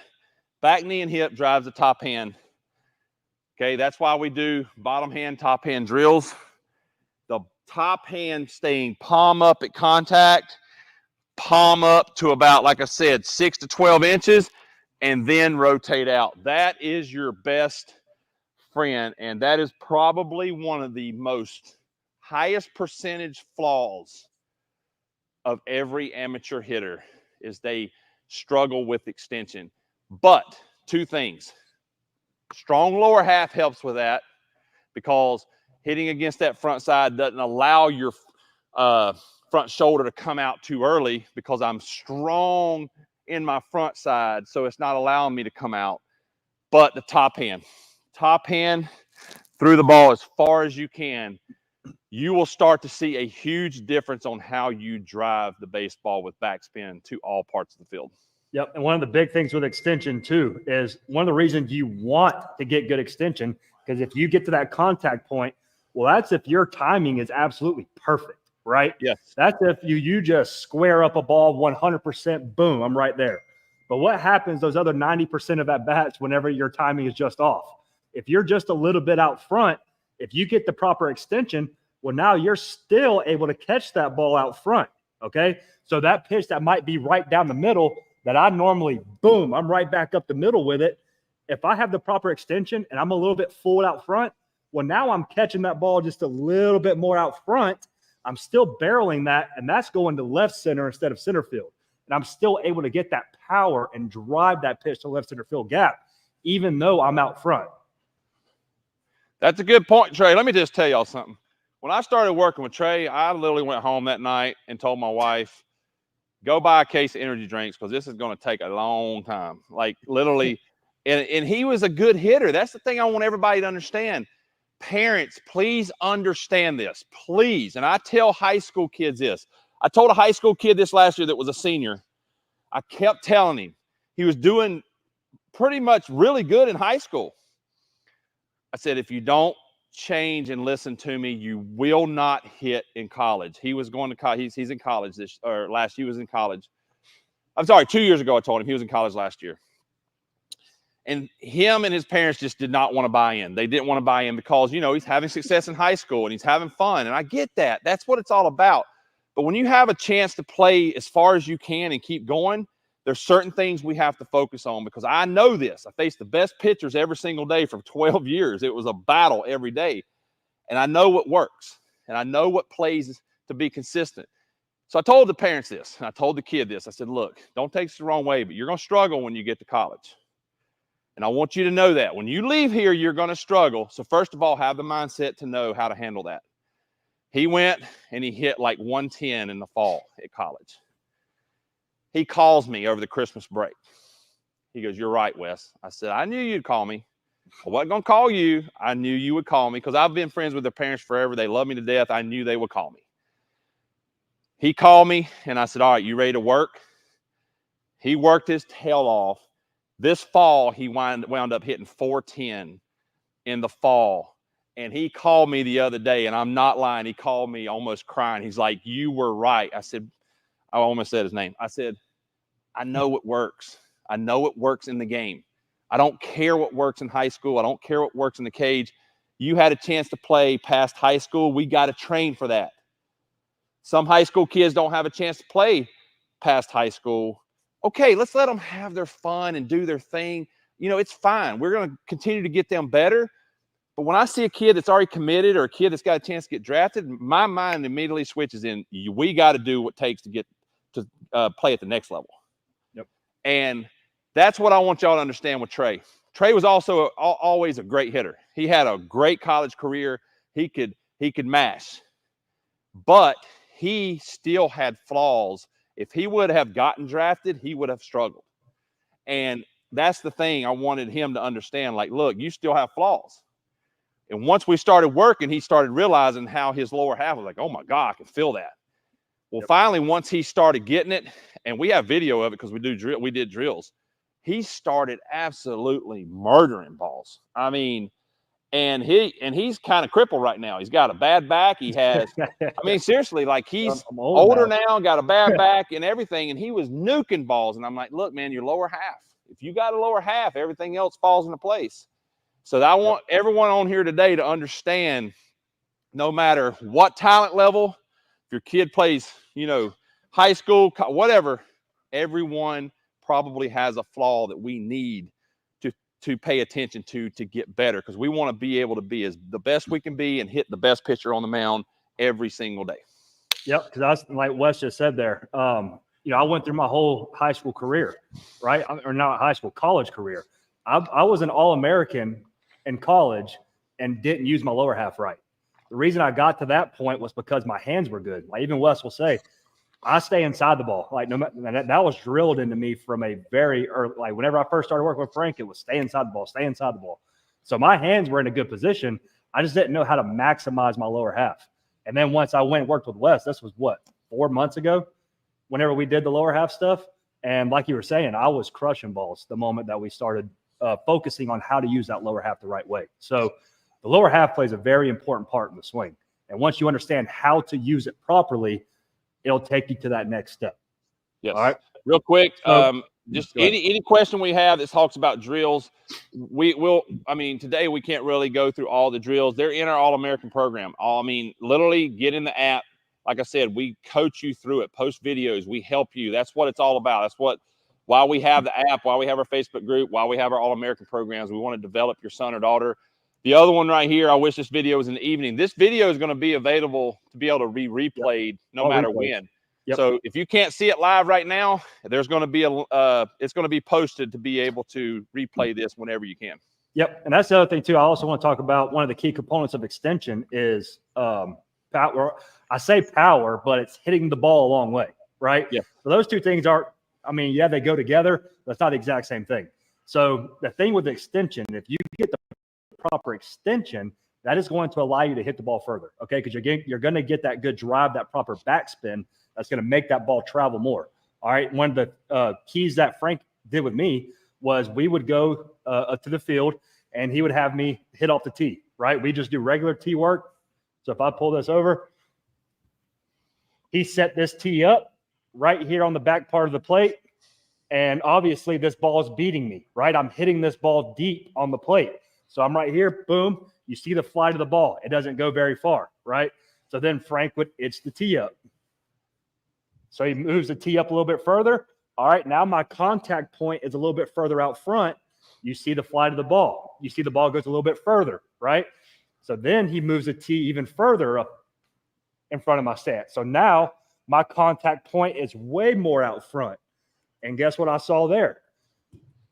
back knee and hip drives the top hand. Okay, that's why we do bottom hand, top hand drills. The top hand staying palm up at contact, palm up to about, like I said, 6 to 12 inches, and then rotate out. That is your best friend, and that is probably one of the most highest percentage flaws of every amateur hitter, is they struggle with extension. But two things. Strong lower half helps with that, because hitting against that front side doesn't allow your front shoulder to come out too early, because I'm strong in my front side, so it's not allowing me to come out. But the top hand through the ball as far as you can, you will start to see a huge difference on how you drive the baseball with backspin to all parts of the field. Yep. And one of the big things with extension too is one of the reasons you want to get good extension, because if you get to that contact point, well, that's if your timing is absolutely perfect, right? Yes. That's if you just square up a ball 100%, boom, I'm right there. But what happens those other 90% of at bats whenever your timing is just off? If you're just a little bit out front, if you get the proper extension, well, now you're still able to catch that ball out front, okay? So that pitch that might be right down the middle that I normally, boom, I'm right back up the middle with it. If I have the proper extension and I'm a little bit full out front, well, now I'm catching that ball just a little bit more out front. I'm still barreling that, and that's going to left center instead of center field. And I'm still able to get that power and drive that pitch to left center field gap, even though I'm out front. That's a good point, Trey. Let me just tell y'all something. When I started working with Trey, I literally went home that night and told my wife, go buy a case of energy drinks, because this is going to take a long time. Like literally, and he was a good hitter. That's the thing I want everybody to understand. Parents, please understand this, please. And I tell high school kids this. I told a high school kid this last year that was a senior. I kept telling him, he was doing pretty much really good in high school. I said, if you don't change and listen to me, you will not hit in college. He was going to college. He's in college last year. He was in college. I'm sorry, 2 years ago I told him he was in college last year. And him and his parents just did not want to buy in. They didn't want to buy in because, he's having success in high school and he's having fun. And I get that. That's what it's all about. But when you have a chance to play as far as you can and keep going, there's certain things we have to focus on, because I know this. I faced the best pitchers every single day for 12 years. It was a battle every day. And I know what works. And I know what plays to be consistent. So I told the parents this, and I told the kid this. I said, look, don't take this the wrong way, but you're going to struggle when you get to college. And I want you to know that. When you leave here, you're going to struggle. So first of all, have the mindset to know how to handle that. He went and he hit like 110 in the fall at college. He calls me over the Christmas break. He goes, you're right, Wes. I said, I knew you'd call me. I wasn't going to call you. I knew you would call me because I've been friends with their parents forever. They love me to death. I knew they would call me. He called me, and I said, all right, you ready to work? He worked his tail off. This fall, he wound up hitting 410 in the fall. And he called me the other day, and I'm not lying. He called me almost crying. He's like, you were right. I said, I almost said his name. I said, I know it works. I know it works in the game. I don't care what works in high school. I don't care what works in the cage. You had a chance to play past high school. We got to train for that. Some high school kids don't have a chance to play past high school. Okay, let's let them have their fun and do their thing. You know, it's fine. We're going to continue to get them better. But when I see a kid that's already committed or a kid that's got a chance to get drafted, my mind immediately switches in. We got to do what it takes to get to play at the next level. Yep. And that's what I want y'all to understand with Trey. Trey was also always a great hitter. He had a great college career. He could mash. But he still had flaws. If he would have gotten drafted, he would have struggled. And that's the thing I wanted him to understand. Like, look, you still have flaws. And once we started working, he started realizing how his lower half was like, oh, my God, I can feel that. Well, finally, once he started getting it, and we have video of it because we did drills, he started absolutely murdering balls. I mean, and he's kind of crippled right now. He's got a bad back. He has, I mean, seriously, like he's older now, got a bad back and everything, and he was nuking balls. And I'm like, look, man, your lower half. If you got a lower half, everything else falls into place. So I want everyone on here today to understand, no matter what talent level, if your kid plays, you know, high school, whatever, everyone probably has a flaw that we need to pay attention to get better, because we want to be able to be as the best we can be and hit the best pitcher on the mound every single day. Yep, because I was like Wes just said there. You know, I went through my whole high school career, right? Or not high school, college career. I was an All-American in college and didn't use my lower half right. The reason I got to that point was because my hands were good. Like even Wes will say, I stay inside the ball. Like no matter, that was drilled into me from a very early, like whenever I first started working with Frank, it was stay inside the ball, stay inside the ball. So my hands were in a good position. I just didn't know how to maximize my lower half. And then once I went and worked with Wes, this was what, 4 months ago, whenever we did the lower half stuff. And like you were saying, I was crushing balls the moment that we started focusing on how to use that lower half the right way. So the lower half plays a very important part in the swing. And once you understand how to use it properly, it'll take you to that next step. Yes. All right. Real quick, just any question we have that talks about drills, we will. I mean, today we can't really go through all the drills. They're in our All-American program. I mean, literally get in the app. Like I said, we coach you through it, post videos. We help you. That's what it's all about. That's why we have the app, why we have our Facebook group, why we have our All-American programs. We want to develop your son or daughter. The other one right here, I wish this video was in the evening. This video is going to be available to be able to be replayed no matter when. Yep. So if you can't see it live right now, there's going to be it's going to be posted to be able to replay this whenever you can. Yep. And that's the other thing too. I also want to talk about one of the key components of extension is power. I say power, but it's hitting the ball a long way, right? Yeah. So those two things yeah, they go together. That's not the exact same thing. So the thing with the extension, if you get the proper extension, that is going to allow you to hit the ball further, okay? Because you're going to get that good drive, that proper backspin that's going to make that ball travel more. All right. One of the keys that Frank did with me was we would go to the field and he would have me hit off the tee, right? We just do regular tee work. So if I pull this over, he set this tee up right here on the back part of the plate. And obviously this ball is beating me, right? I'm hitting this ball deep on the plate. So I'm right here, boom, you see the flight of the ball. It doesn't go very far, right? So then Frank would itch the tee up. So he moves the tee up a little bit further. All right, now my contact point is a little bit further out front. You see the flight of the ball. You see the ball goes a little bit further, right? So then he moves the tee even further up in front of my stance. So now my contact point is way more out front. And guess what I saw there?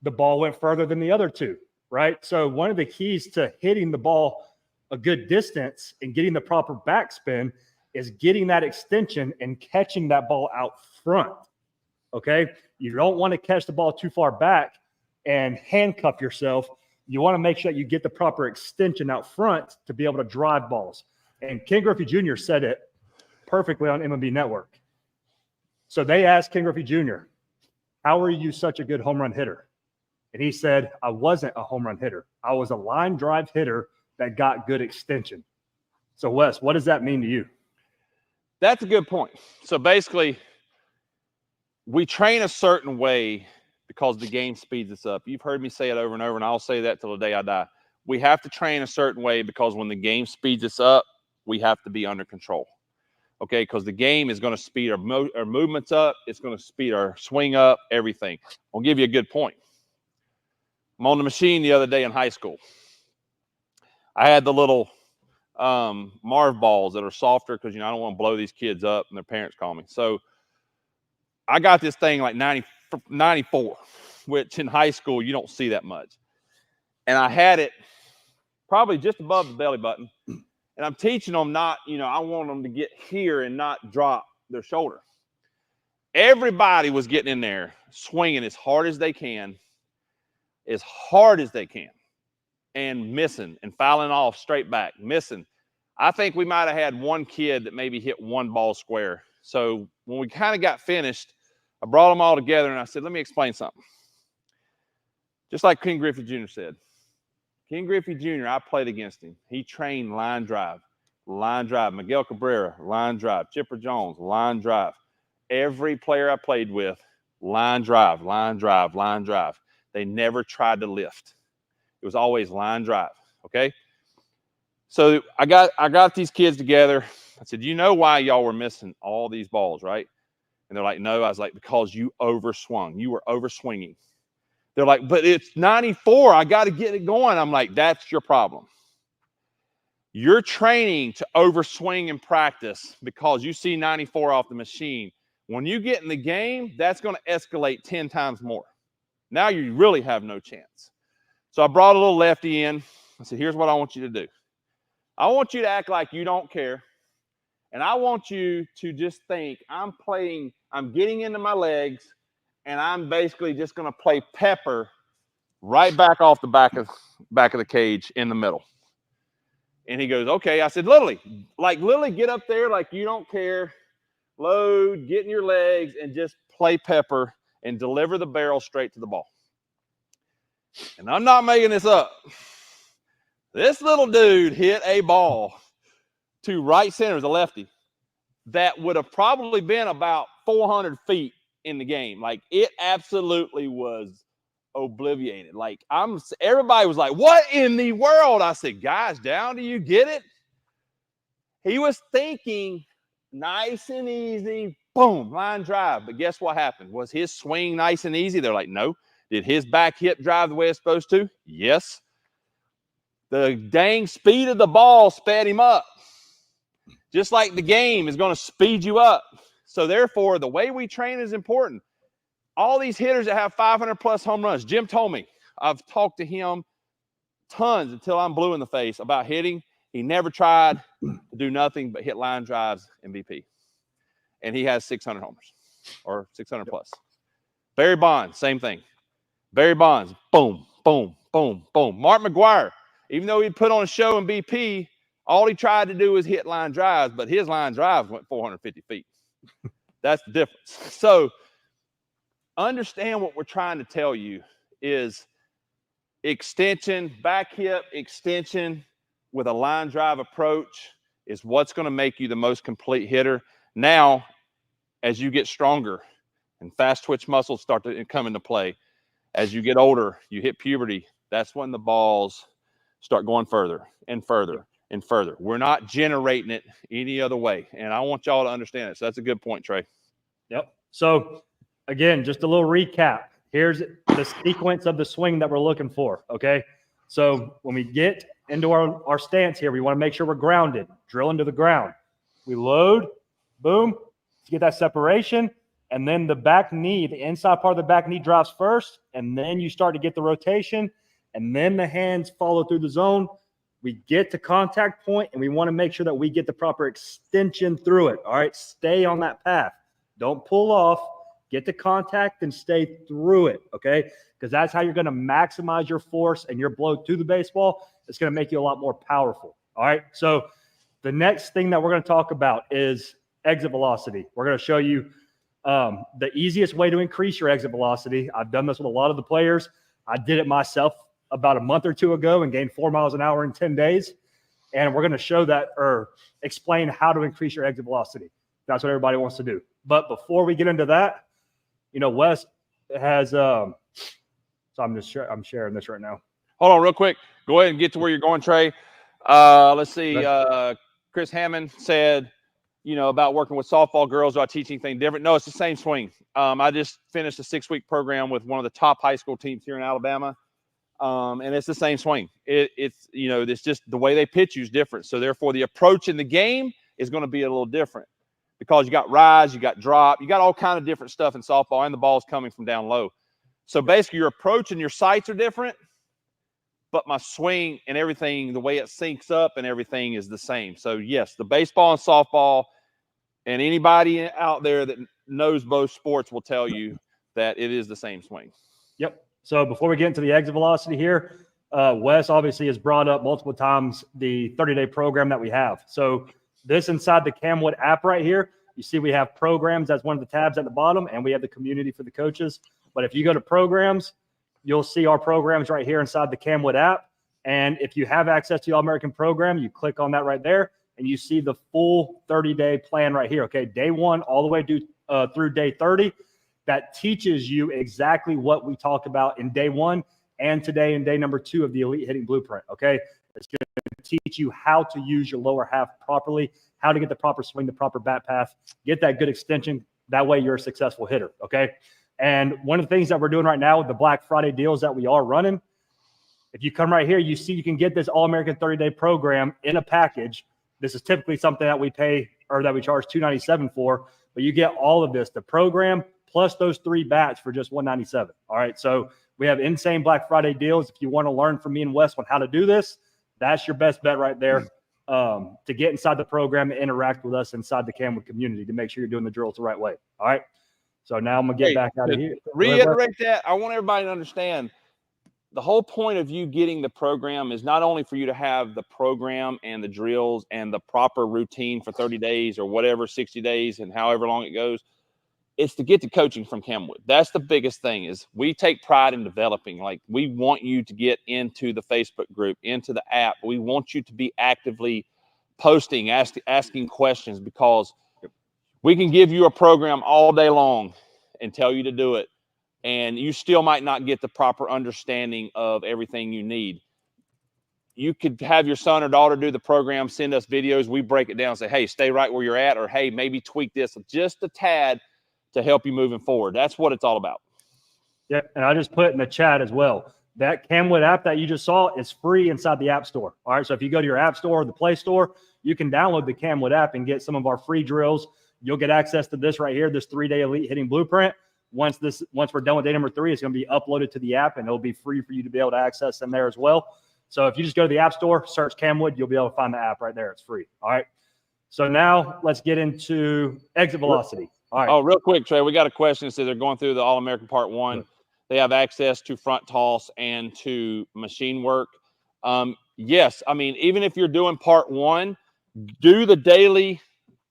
The ball went further than the other two, right? So one of the keys to hitting the ball a good distance and getting the proper backspin is getting that extension and catching that ball out front, okay? You don't want to catch the ball too far back and handcuff yourself. You want to make sure that you get the proper extension out front to be able to drive balls. And Ken Griffey Jr. said it perfectly on MLB Network. So they asked Ken Griffey Jr., how are you such a good home run hitter? And he said, I wasn't a home run hitter. I was a line drive hitter that got good extension. So Wes, what does that mean to you? That's a good point. So basically, we train a certain way because the game speeds us up. You've heard me say it over and over, and I'll say that till the day I die. We have to train a certain way because when the game speeds us up, we have to be under control. Okay, because the game is going to speed our movements up. It's going to speed our swing up, everything. I'll give you a good point. I'm on the machine the other day in high school. I had the little Marv balls that are softer because, I don't want to blow these kids up and their parents call me. So I got this thing like 94, which in high school you don't see that much. And I had it probably just above the belly button. And I'm teaching them not, I want them to get here and not drop their shoulder. Everybody was getting in there, swinging as hard as they can, and missing and fouling off straight back, missing. I think we might have had one kid that maybe hit one ball square. So when we kind of got finished, I brought them all together and I said, let me explain something. Just like Ken Griffey Jr. said. Ken Griffey Jr., I played against him. He trained line drive. Miguel Cabrera, line drive. Chipper Jones, line drive. Every player I played with, line drive. They never tried to lift. It was always line drive, okay? So I got these kids together. I said, you know why y'all were missing all these balls, right? And they're like, no. I was like, because you overswung. You were overswinging. They're like, but it's 94. I got to get it going. I'm like, that's your problem. You're training to overswing in practice because you see 94 off the machine. When you get in the game, that's going to escalate 10 times more. Now you really have no chance. So I brought a little lefty in. I said, here's what I want you to do. I want you to act like you don't care. And I want you to just think, I'm getting into my legs, and I'm basically just going to play pepper right back off the back of the cage in the middle. And he goes, okay. I said, literally, get up there like you don't care. Load, get in your legs, and just play pepper and deliver the barrel straight to the ball. And I'm not making this up. This little dude hit a ball to right center as a lefty that would have probably been about 400 feet in the game. Like, it absolutely was obliviated. Like, everybody was like, what in the world? I said, guys, down, do you get it? He was thinking nice and easy, boom, line drive. But guess what happened? Was his swing nice and easy? They're like, no. Did his back hip drive the way it's supposed to? Yes. The dang speed of the ball sped him up. Just like the game is going to speed you up. So therefore, the way we train is important. All these hitters that have 500-plus home runs, Jim told me, I've talked to him tons until I'm blue in the face about hitting. He never tried to do nothing but hit line drives MVP. And he has 600 homers or 600-plus. Barry Bonds, same thing. Barry Bonds, boom, boom, boom, boom. Mark McGwire, even though he'd put on a show in BP, all he tried to do was hit line drives, but his line drives went 450 feet. That's the difference. So understand what we're trying to tell you is extension, back hip extension with a line drive approach is what's going to make you the most complete hitter. Now, as you get stronger and fast twitch muscles start to come into play, as you get older, you hit puberty, that's when the balls start going further and further and further. We're not generating it any other way. And I want y'all to understand it. So that's a good point, Trey. Yep. So again, just a little recap. Here's the sequence of the swing that we're looking for. Okay. So when we get into our stance here, we want to make sure we're grounded, drill into the ground. We load, boom, to get that separation. And then the back knee, the inside part of the back knee drops first, and then you start to get the rotation, and then the hands follow through the zone. We get to contact point, and we want to make sure that we get the proper extension through it. All right, stay on that path. Don't pull off. Get to contact and stay through it, okay? Because that's how you're going to maximize your force and your blow to the baseball. It's going to make you a lot more powerful, all right? So the next thing that we're going to talk about is exit velocity. We're going to show you the easiest way to increase your exit velocity. I've done this with a lot of the players. I did it myself about a month or two ago and gained 4 miles an hour in 10 days. And we're going to show that or explain how to increase your exit velocity. That's what everybody wants to do. But before we get into that, you know, Wes has so I'm sharing this right now. Hold on real quick. Go ahead and get to where you're going, Trey. Let's see. Chris Hammond said, you know, about working with softball girls. Do I teach anything different? No, it's the same swing. I just finished a 6-week program with one of the top high school teams here in Alabama. And it's the same swing. It's, you know, it's just the way they pitch you is different. So therefore the approach in the game is going to be a little different because you got rise, you got drop, you got all kind of different stuff in softball, and the ball's coming from down low. So basically your approach and your sights are different, but my swing and everything, the way it syncs up and everything is the same. So yes, the baseball and softball, and anybody out there that knows both sports will tell you that it is the same swing. Yep. So before we get into the exit velocity here, Wes obviously has brought up multiple times the 30-day program that we have. So this inside the CamWood app right here, you see we have programs as one of the tabs at the bottom, and we have the community for the coaches. But if you go to programs, you'll see our programs right here inside the CamWood app. And if you have access to the All-American program, you click on that right there, and you see the full 30-day plan right here. Okay, day 1 all the way through day 30. That teaches you exactly what we talked about in day 1 and today in day number 2 of the Elite Hitting Blueprint, okay? It's going to teach you how to use your lower half properly, how to get the proper swing, the proper bat path, get that good extension. That way you're a successful hitter, okay? And one of the things that we're doing right now with the Black Friday deals that we are running, if you come right here, you see you can get this All-American 30-day program in a package. This is typically something that we pay or that we charge $297 for, but you get all of this, the program, plus those 3 bats for just $197. All right. So we have insane Black Friday deals. If you want to learn from me and Wes on how to do this, that's your best bet right there to get inside the program and interact with us inside the CamWood community to make sure you're doing the drills the right way. All right. So now I'm going to get back out of here. Reiterate that. I want everybody to understand the whole point of you getting the program is not only for you to have the program and the drills and the proper routine for 30 days or whatever, 60 days and however long it goes. It's to get the coaching from CamWood. That's the biggest thing is we take pride in developing. Like we want you to get into the Facebook group, into the app. We want you to be actively posting, asking questions because we can give you a program all day long and tell you to do it. And you still might not get the proper understanding of everything you need. You could have your son or daughter do the program, send us videos. We break it down and say, hey, stay right where you're at, or hey, maybe tweak this just a tad to help you moving forward. That's what it's all about. Yeah, and I just put in the chat as well. That CamWood app that you just saw is free inside the App Store. All right, so if you go to your App Store or the Play Store, you can download the CamWood app and get some of our free drills. You'll get access to this right here, this 3-day Elite Hitting Blueprint. Once we're done with day number 3, it's going to be uploaded to the app, and it'll be free for you to be able to access them there as well. So if you just go to the App Store, search CamWood, you'll be able to find the app right there. It's free. All right. So now let's get into exit velocity. All right. Oh, real quick, Trey, we got a question that says they're going through the All-American Part 1. Sure. They have access to front toss and to machine work. Yes, I mean, even if you're doing Part 1, do the daily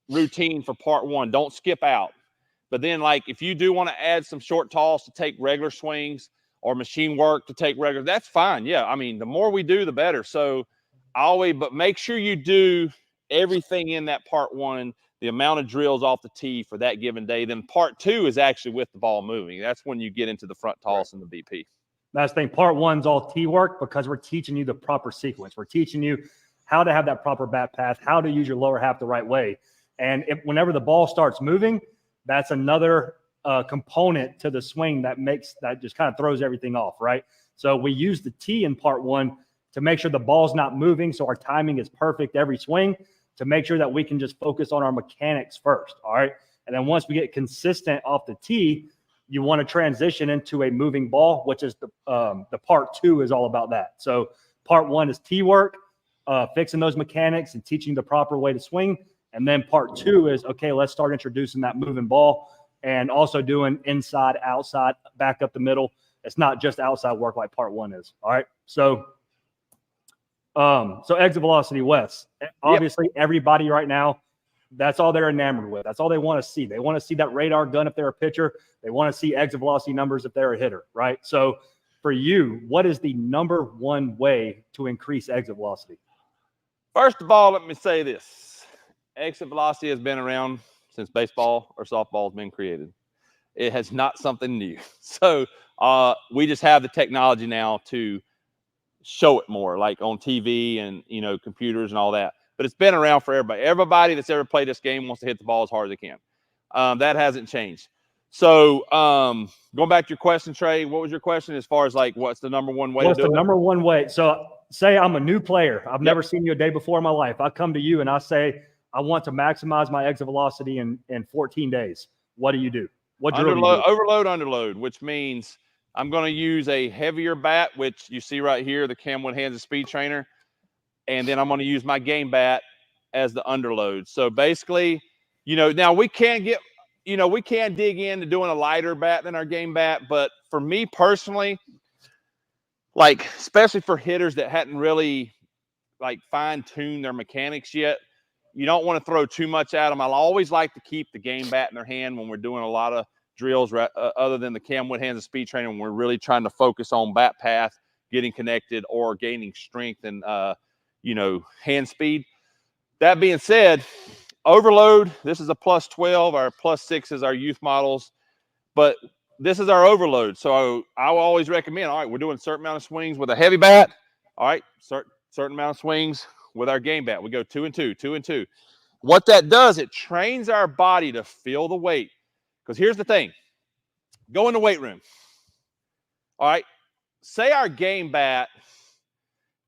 routine for Part 1. Don't skip out. But then, like, if you do want to add some short toss to take regular swings or machine work to take regular, that's fine. Yeah, I mean, the more we do, the better. So but make sure you do everything in that Part 1, the amount of drills off the tee for that given day. Then Part 2 is actually with the ball moving. That's when you get into the front toss and the BP. That's the thing. Part 1's all tee work because we're teaching you the proper sequence. We're teaching you how to have that proper bat path, how to use your lower half the right way. And whenever the ball starts moving, that's another component to the swing that just kind of throws everything off, right? So we use the tee in Part 1 to make sure the ball's not moving, so our timing is perfect every swing, to make sure that we can just focus on our mechanics first, all right? And then once we get consistent off the tee, you want to transition into a moving ball, which is the part 2 is all about that. So part 1 is tee work, fixing those mechanics and teaching the proper way to swing. And then part 2 is, okay, let's start introducing that moving ball and also doing inside, outside, back up the middle. It's not just outside work like part 1 is. All right. So exit velocity, Wes. Obviously, everybody right now, that's all they're enamored with. That's all they want to see. They want to see that radar gun if they're a pitcher. They want to see exit velocity numbers if they're a hitter, right? So for you, what is the number 1 way to increase exit velocity? First of all, let me say this. Exit velocity has been around since baseball or softball has been created. It has not something new. So we just have the technology now to show it more, like on TV and, computers and all that. But it's been around for everybody. Everybody that's ever played this game wants to hit the ball as hard as they can. That hasn't changed. So going back to your question, Trey, what was your question as far as like what's the number 1 way to do it? What's the number 1 way? So say I'm a new player. I've never seen you a day before in my life. I come to you and I say, I want to maximize my exit velocity in 14 days. What do? What drill do you do? Overload, underload, which means I'm going to use a heavier bat, which you see right here, the CamWood Hands and Speed Trainer. And then I'm going to use my game bat as the underload. So basically, now we can dig into doing a lighter bat than our game bat. But for me personally, like, especially for hitters that hadn't really like fine-tuned their mechanics yet, you don't want to throw too much at them. I always like to keep the game bat in their hand when we're doing a lot of drills other than the CamWood Hands and Speed Training, when we're really trying to focus on bat path, getting connected, or gaining strength and hand speed. That being said, overload, this is a +12. Our +6 is our youth models, but this is our overload. So I will always recommend, all right, we're doing a certain amount of swings with a heavy bat. All right, certain amount of swings with our game bat. We go 2 and 2, 2 and 2. What that does, it trains our body to feel the weight. Because here's the thing. Go in the weight room. All right, say our game bat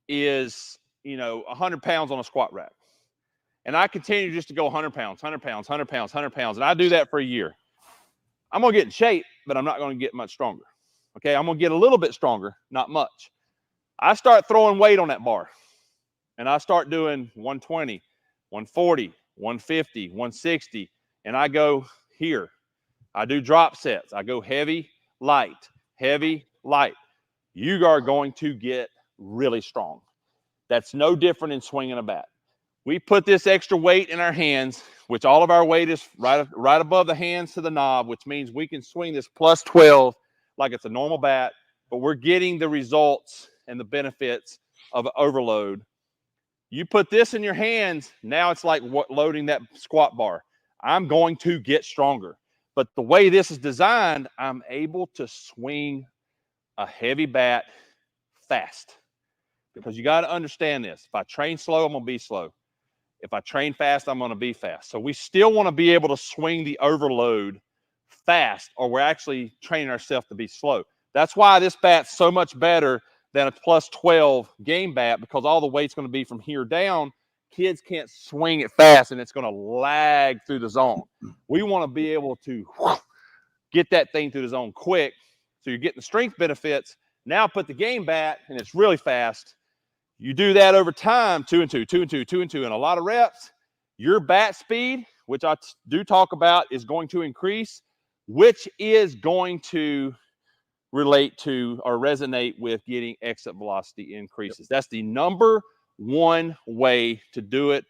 is 100 pounds on a squat rack. And I continue just to go 100 pounds, 100 pounds, 100 pounds, 100 pounds. And I do that for a year. I'm going to get in shape, but I'm not going to get much stronger. Okay, I'm going to get a little bit stronger, not much. I start throwing weight on that bar. And I start doing 120, 140, 150, 160. And I go here. I do drop sets. I go heavy, light, heavy, light. You are going to get really strong. That's no different in swinging a bat. We put this extra weight in our hands, which all of our weight is right above the hands to the knob, which means we can swing this +12 like it's a normal bat, but we're getting the results and the benefits of an overload. You put this in your hands, now it's like loading that squat bar. I'm going to get stronger. But the way this is designed, I'm able to swing a heavy bat fast. Because you got to understand this. If I train slow, I'm going to be slow. If I train fast, I'm going to be fast. So we still want to be able to swing the overload fast, or we're actually training ourselves to be slow. That's why this bat's so much better than a +12 game bat, because all the weight's going to be from here down. Kids can't swing it fast, and it's going to lag through the zone. We want to be able to get that thing through the zone quick, so you're getting the strength benefits. Now put the game bat, and it's really fast. You do that over time, 2 and 2, 2 and 2, 2 and 2, and a lot of reps. Your bat speed, which I do talk about, is going to increase, which is going to relate to or resonate with getting exit velocity increases. That's the number 1 way to do it,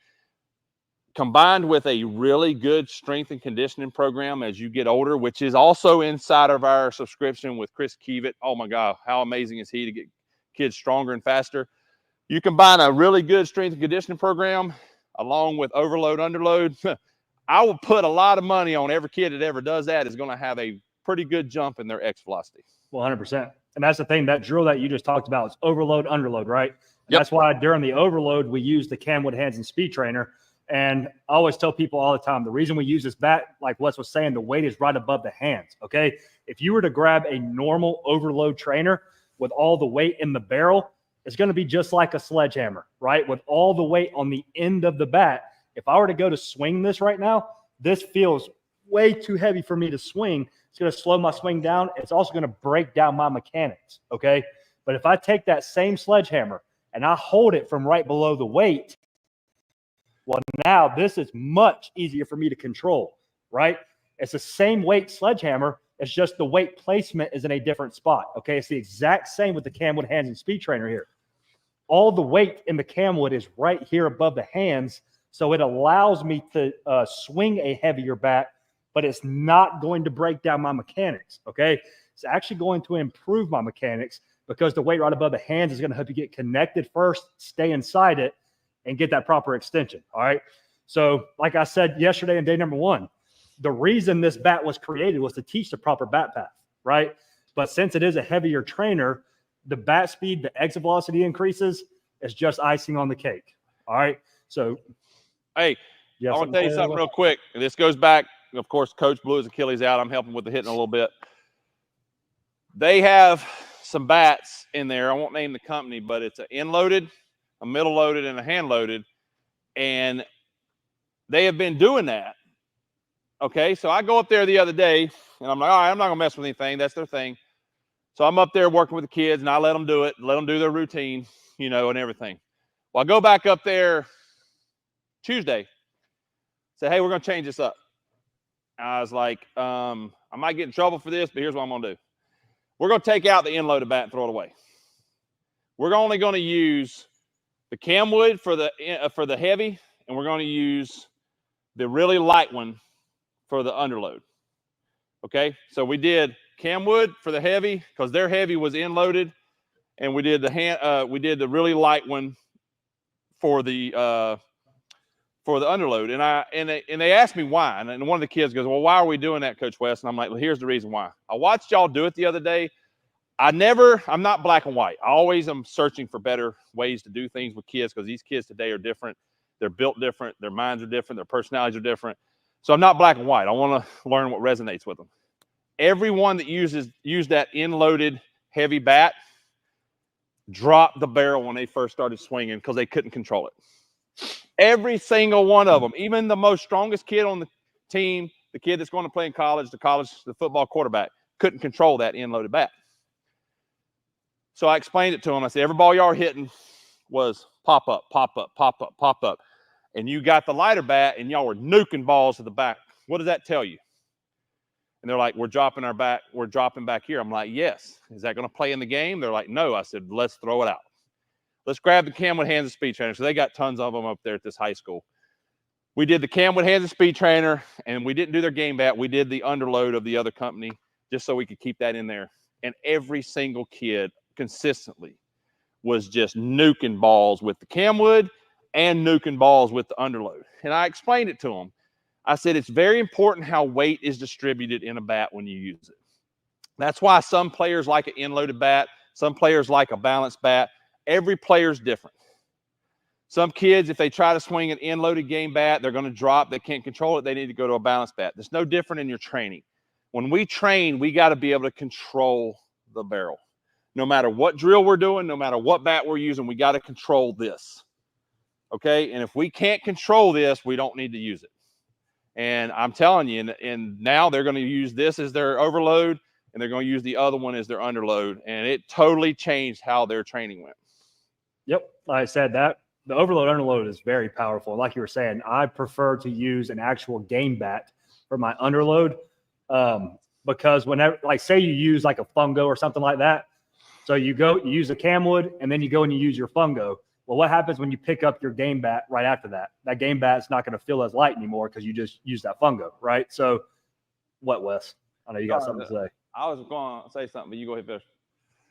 combined with a really good strength and conditioning program as you get older, which is also inside of our subscription with Chris Kiewit. Oh my God, how amazing is he to get kids stronger and faster? You combine a really good strength and conditioning program along with overload, underload. I will put a lot of money on every kid that ever does that is going to have a pretty good jump in their X velocity. Well, 100%. And that's the thing, that drill that you just talked about is overload, underload, right? That's why during the overload, we use the CamWood Hands and Speed Trainer. And I always tell people all the time, the reason we use this bat, like Wes was saying, the weight is right above the hands, okay? If you were to grab a normal overload trainer with all the weight in the barrel, it's going to be just like a sledgehammer, right? With all the weight on the end of the bat. If I were to go to swing this right now, this feels way too heavy for me to swing. It's going to slow my swing down. It's also going to break down my mechanics, okay? But if I take that same sledgehammer and I hold it from right below the weight, well, now this is much easier for me to control, right? It's the same weight sledgehammer. It's just the weight placement is in a different spot, okay? It's the exact same with the CamWood hands and speed trainer here. All the weight in the CamWood is right here above the hands, so it allows me to swing a heavier bat, but it's not going to break down my mechanics, okay? It's actually going to improve my mechanics because the weight right above the hands is going to help you get connected first, stay inside it, and get that proper extension, all right? So like I said yesterday in day number 1, the reason this bat was created was to teach the proper bat path, right? But since it is a heavier trainer, the bat speed, the exit velocity increases, is just icing on the cake, all right? So, hey, I want to tell you something real quick. And this goes back, of course, Coach blew his Achilles out. I'm helping with the hitting a little bit. They have some bats in there. I won't name the company, but it's an end-loaded, a middle-loaded, and a hand-loaded. And they have been doing that. Okay, so I go up there the other day, and I'm like, all right, I'm not going to mess with anything. That's their thing. So I'm up there working with the kids, and I let them do it, let them do their routine, you know, and everything. Well, I go back up there Tuesday, say, hey, we're going to change this up. I was like, I might get in trouble for this, but here's what I'm going to do. We're going to take out the end-loaded bat and throw it away. We're only going to use the CamWood for the heavy, and we're going to use the really light one for the underload. Okay, so we did CamWood for the heavy because their heavy was end-loaded, and we did the really light one for the underload. And they asked me why, and one of the kids goes, well, why are we doing that, Coach West? And I'm like, well, here's the reason why. I watched y'all do it the other day. I'm not black and white. I always am searching for better ways to do things with kids because these kids today are different. They're built different. Their minds are different. Their personalities are different. So I'm not black and white. I want to learn what resonates with them. Everyone that used that end-loaded heavy bat dropped the barrel when they first started swinging because they couldn't control it. Every single one of them, even the most strongest kid on the team, the kid that's going to play in college, the football quarterback, couldn't control that end-loaded bat. So I explained it to him. I said, every ball y'all are hitting was pop up, pop up, pop up, pop up. And you got the lighter bat and y'all were nuking balls to the back. What does that tell you? And they're like, we're dropping back here. I'm like, yes. Is that going to play in the game? They're like, no. I said, let's throw it out. Let's grab the CamWood hands and speed trainer. So they got tons of them up there at this high school. We did the CamWood hands and speed trainer, and we didn't do their game bat. We did the underload of the other company just so we could keep that in there. And every single kid consistently was just nuking balls with the CamWood and nuking balls with the underload. And I explained it to them. I said, it's very important how weight is distributed in a bat when you use it. That's why some players like an end-loaded bat. Some players like a balanced bat. Every player's different. Some kids, if they try to swing an end-loaded game bat, they're going to drop. They can't control it. They need to go to a balanced bat. There's no different in your training. When we train, we got to be able to control the barrel. No matter what drill we're doing, no matter what bat we're using, we got to control this. Okay? And if we can't control this, we don't need to use it. And I'm telling you, and now they're going to use this as their overload, and they're going to use the other one as their underload. And it totally changed how their training went. Yep. Like I said, that the overload underload is very powerful. Like you were saying, I prefer to use an actual game bat for my underload because whenever, like say you use like a fungo or something like that. So you use a CamWood and then you go and you use your fungo. Well, what happens when you pick up your game bat right after that? That game bat's not going to feel as light anymore because you just use that fungo, right? So what, Wes? I know you got something to say. I was going to say something, but you go ahead first.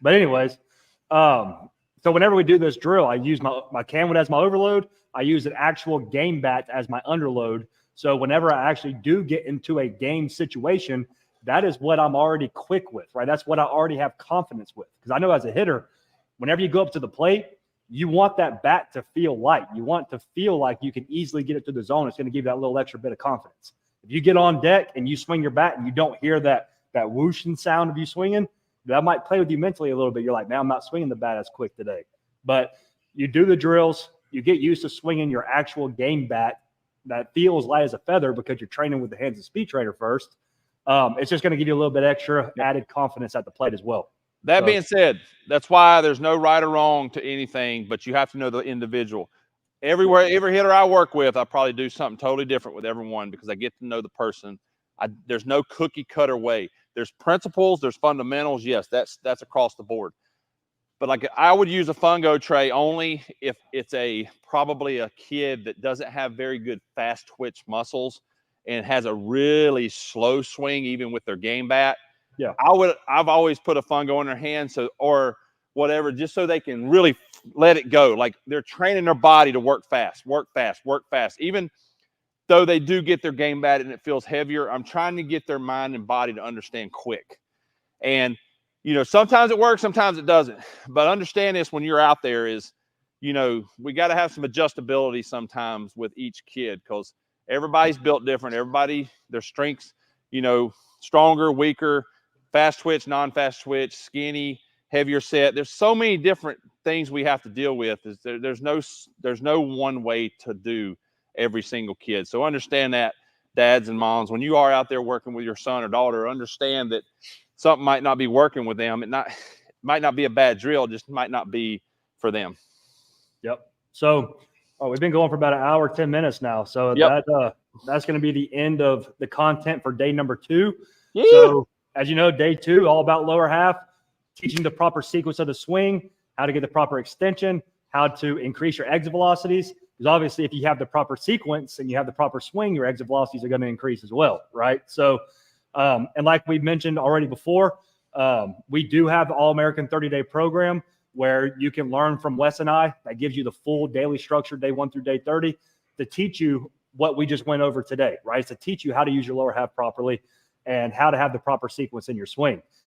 But anyways, so whenever we do this drill, I use my CamWood as my overload. I use an actual game bat as my underload. So whenever I actually do get into a game situation, that is what I'm already quick with, right? That's what I already have confidence with. Because I know as a hitter, whenever you go up to the plate, you want that bat to feel light. You want to feel like you can easily get it to the zone. It's going to give you that little extra bit of confidence. If you get on deck and you swing your bat and you don't hear that whooshing sound of you swinging, that might play with you mentally a little bit. You're like, man, I'm not swinging the bat as quick today. But you do the drills, you get used to swinging your actual game bat, that feels light as a feather because you're training with the hands and speed trainer first. It's just going to give you a little bit extra added confidence at the plate as well. That being said, that's why there's no right or wrong to anything, but you have to know the individual. Every hitter I work with, I probably do something totally different with everyone because I get to know the person. There's no cookie cutter way. There's principles, there's fundamentals. Yes, that's across the board. But like I would use a fungo tray only if it's probably a kid that doesn't have very good fast twitch muscles and has a really slow swing even with their game bat. Yeah, I've always put a fungo in their hand or whatever, just so they can really let it go. Like they're training their body to work fast. Even though they do get their game bat and it feels heavier, I'm trying to get their mind and body to understand quick. And, sometimes it works, sometimes it doesn't. But understand this when you're out there is, we got to have some adjustability sometimes with each kid because everybody's built different. Everybody, their strengths, stronger, weaker, fast twitch, non-fast twitch, skinny, heavier set. There's so many different things we have to deal with. There's no one way to do every single kid. So understand that, dads and moms, when you are out there working with your son or daughter, understand that something might not be working with them. It might not be a bad drill, just might not be for them. Yep. So we've been going for about an hour, 10 minutes now. So that's going to be the end of the content for day number 2. Yeah. So as you know, day 2, all about lower half, teaching the proper sequence of the swing, how to get the proper extension, how to increase your exit velocities. Because obviously, if you have the proper sequence and you have the proper swing, your exit velocities are going to increase as well, right? So, and like we mentioned already before, we do have the All-American 30-day program where you can learn from Wes and I. That gives you the full daily structure, day 1 through day 30, to teach you what we just went over today, right? It's to teach you how to use your lower half properly and how to have the proper sequence in your swing.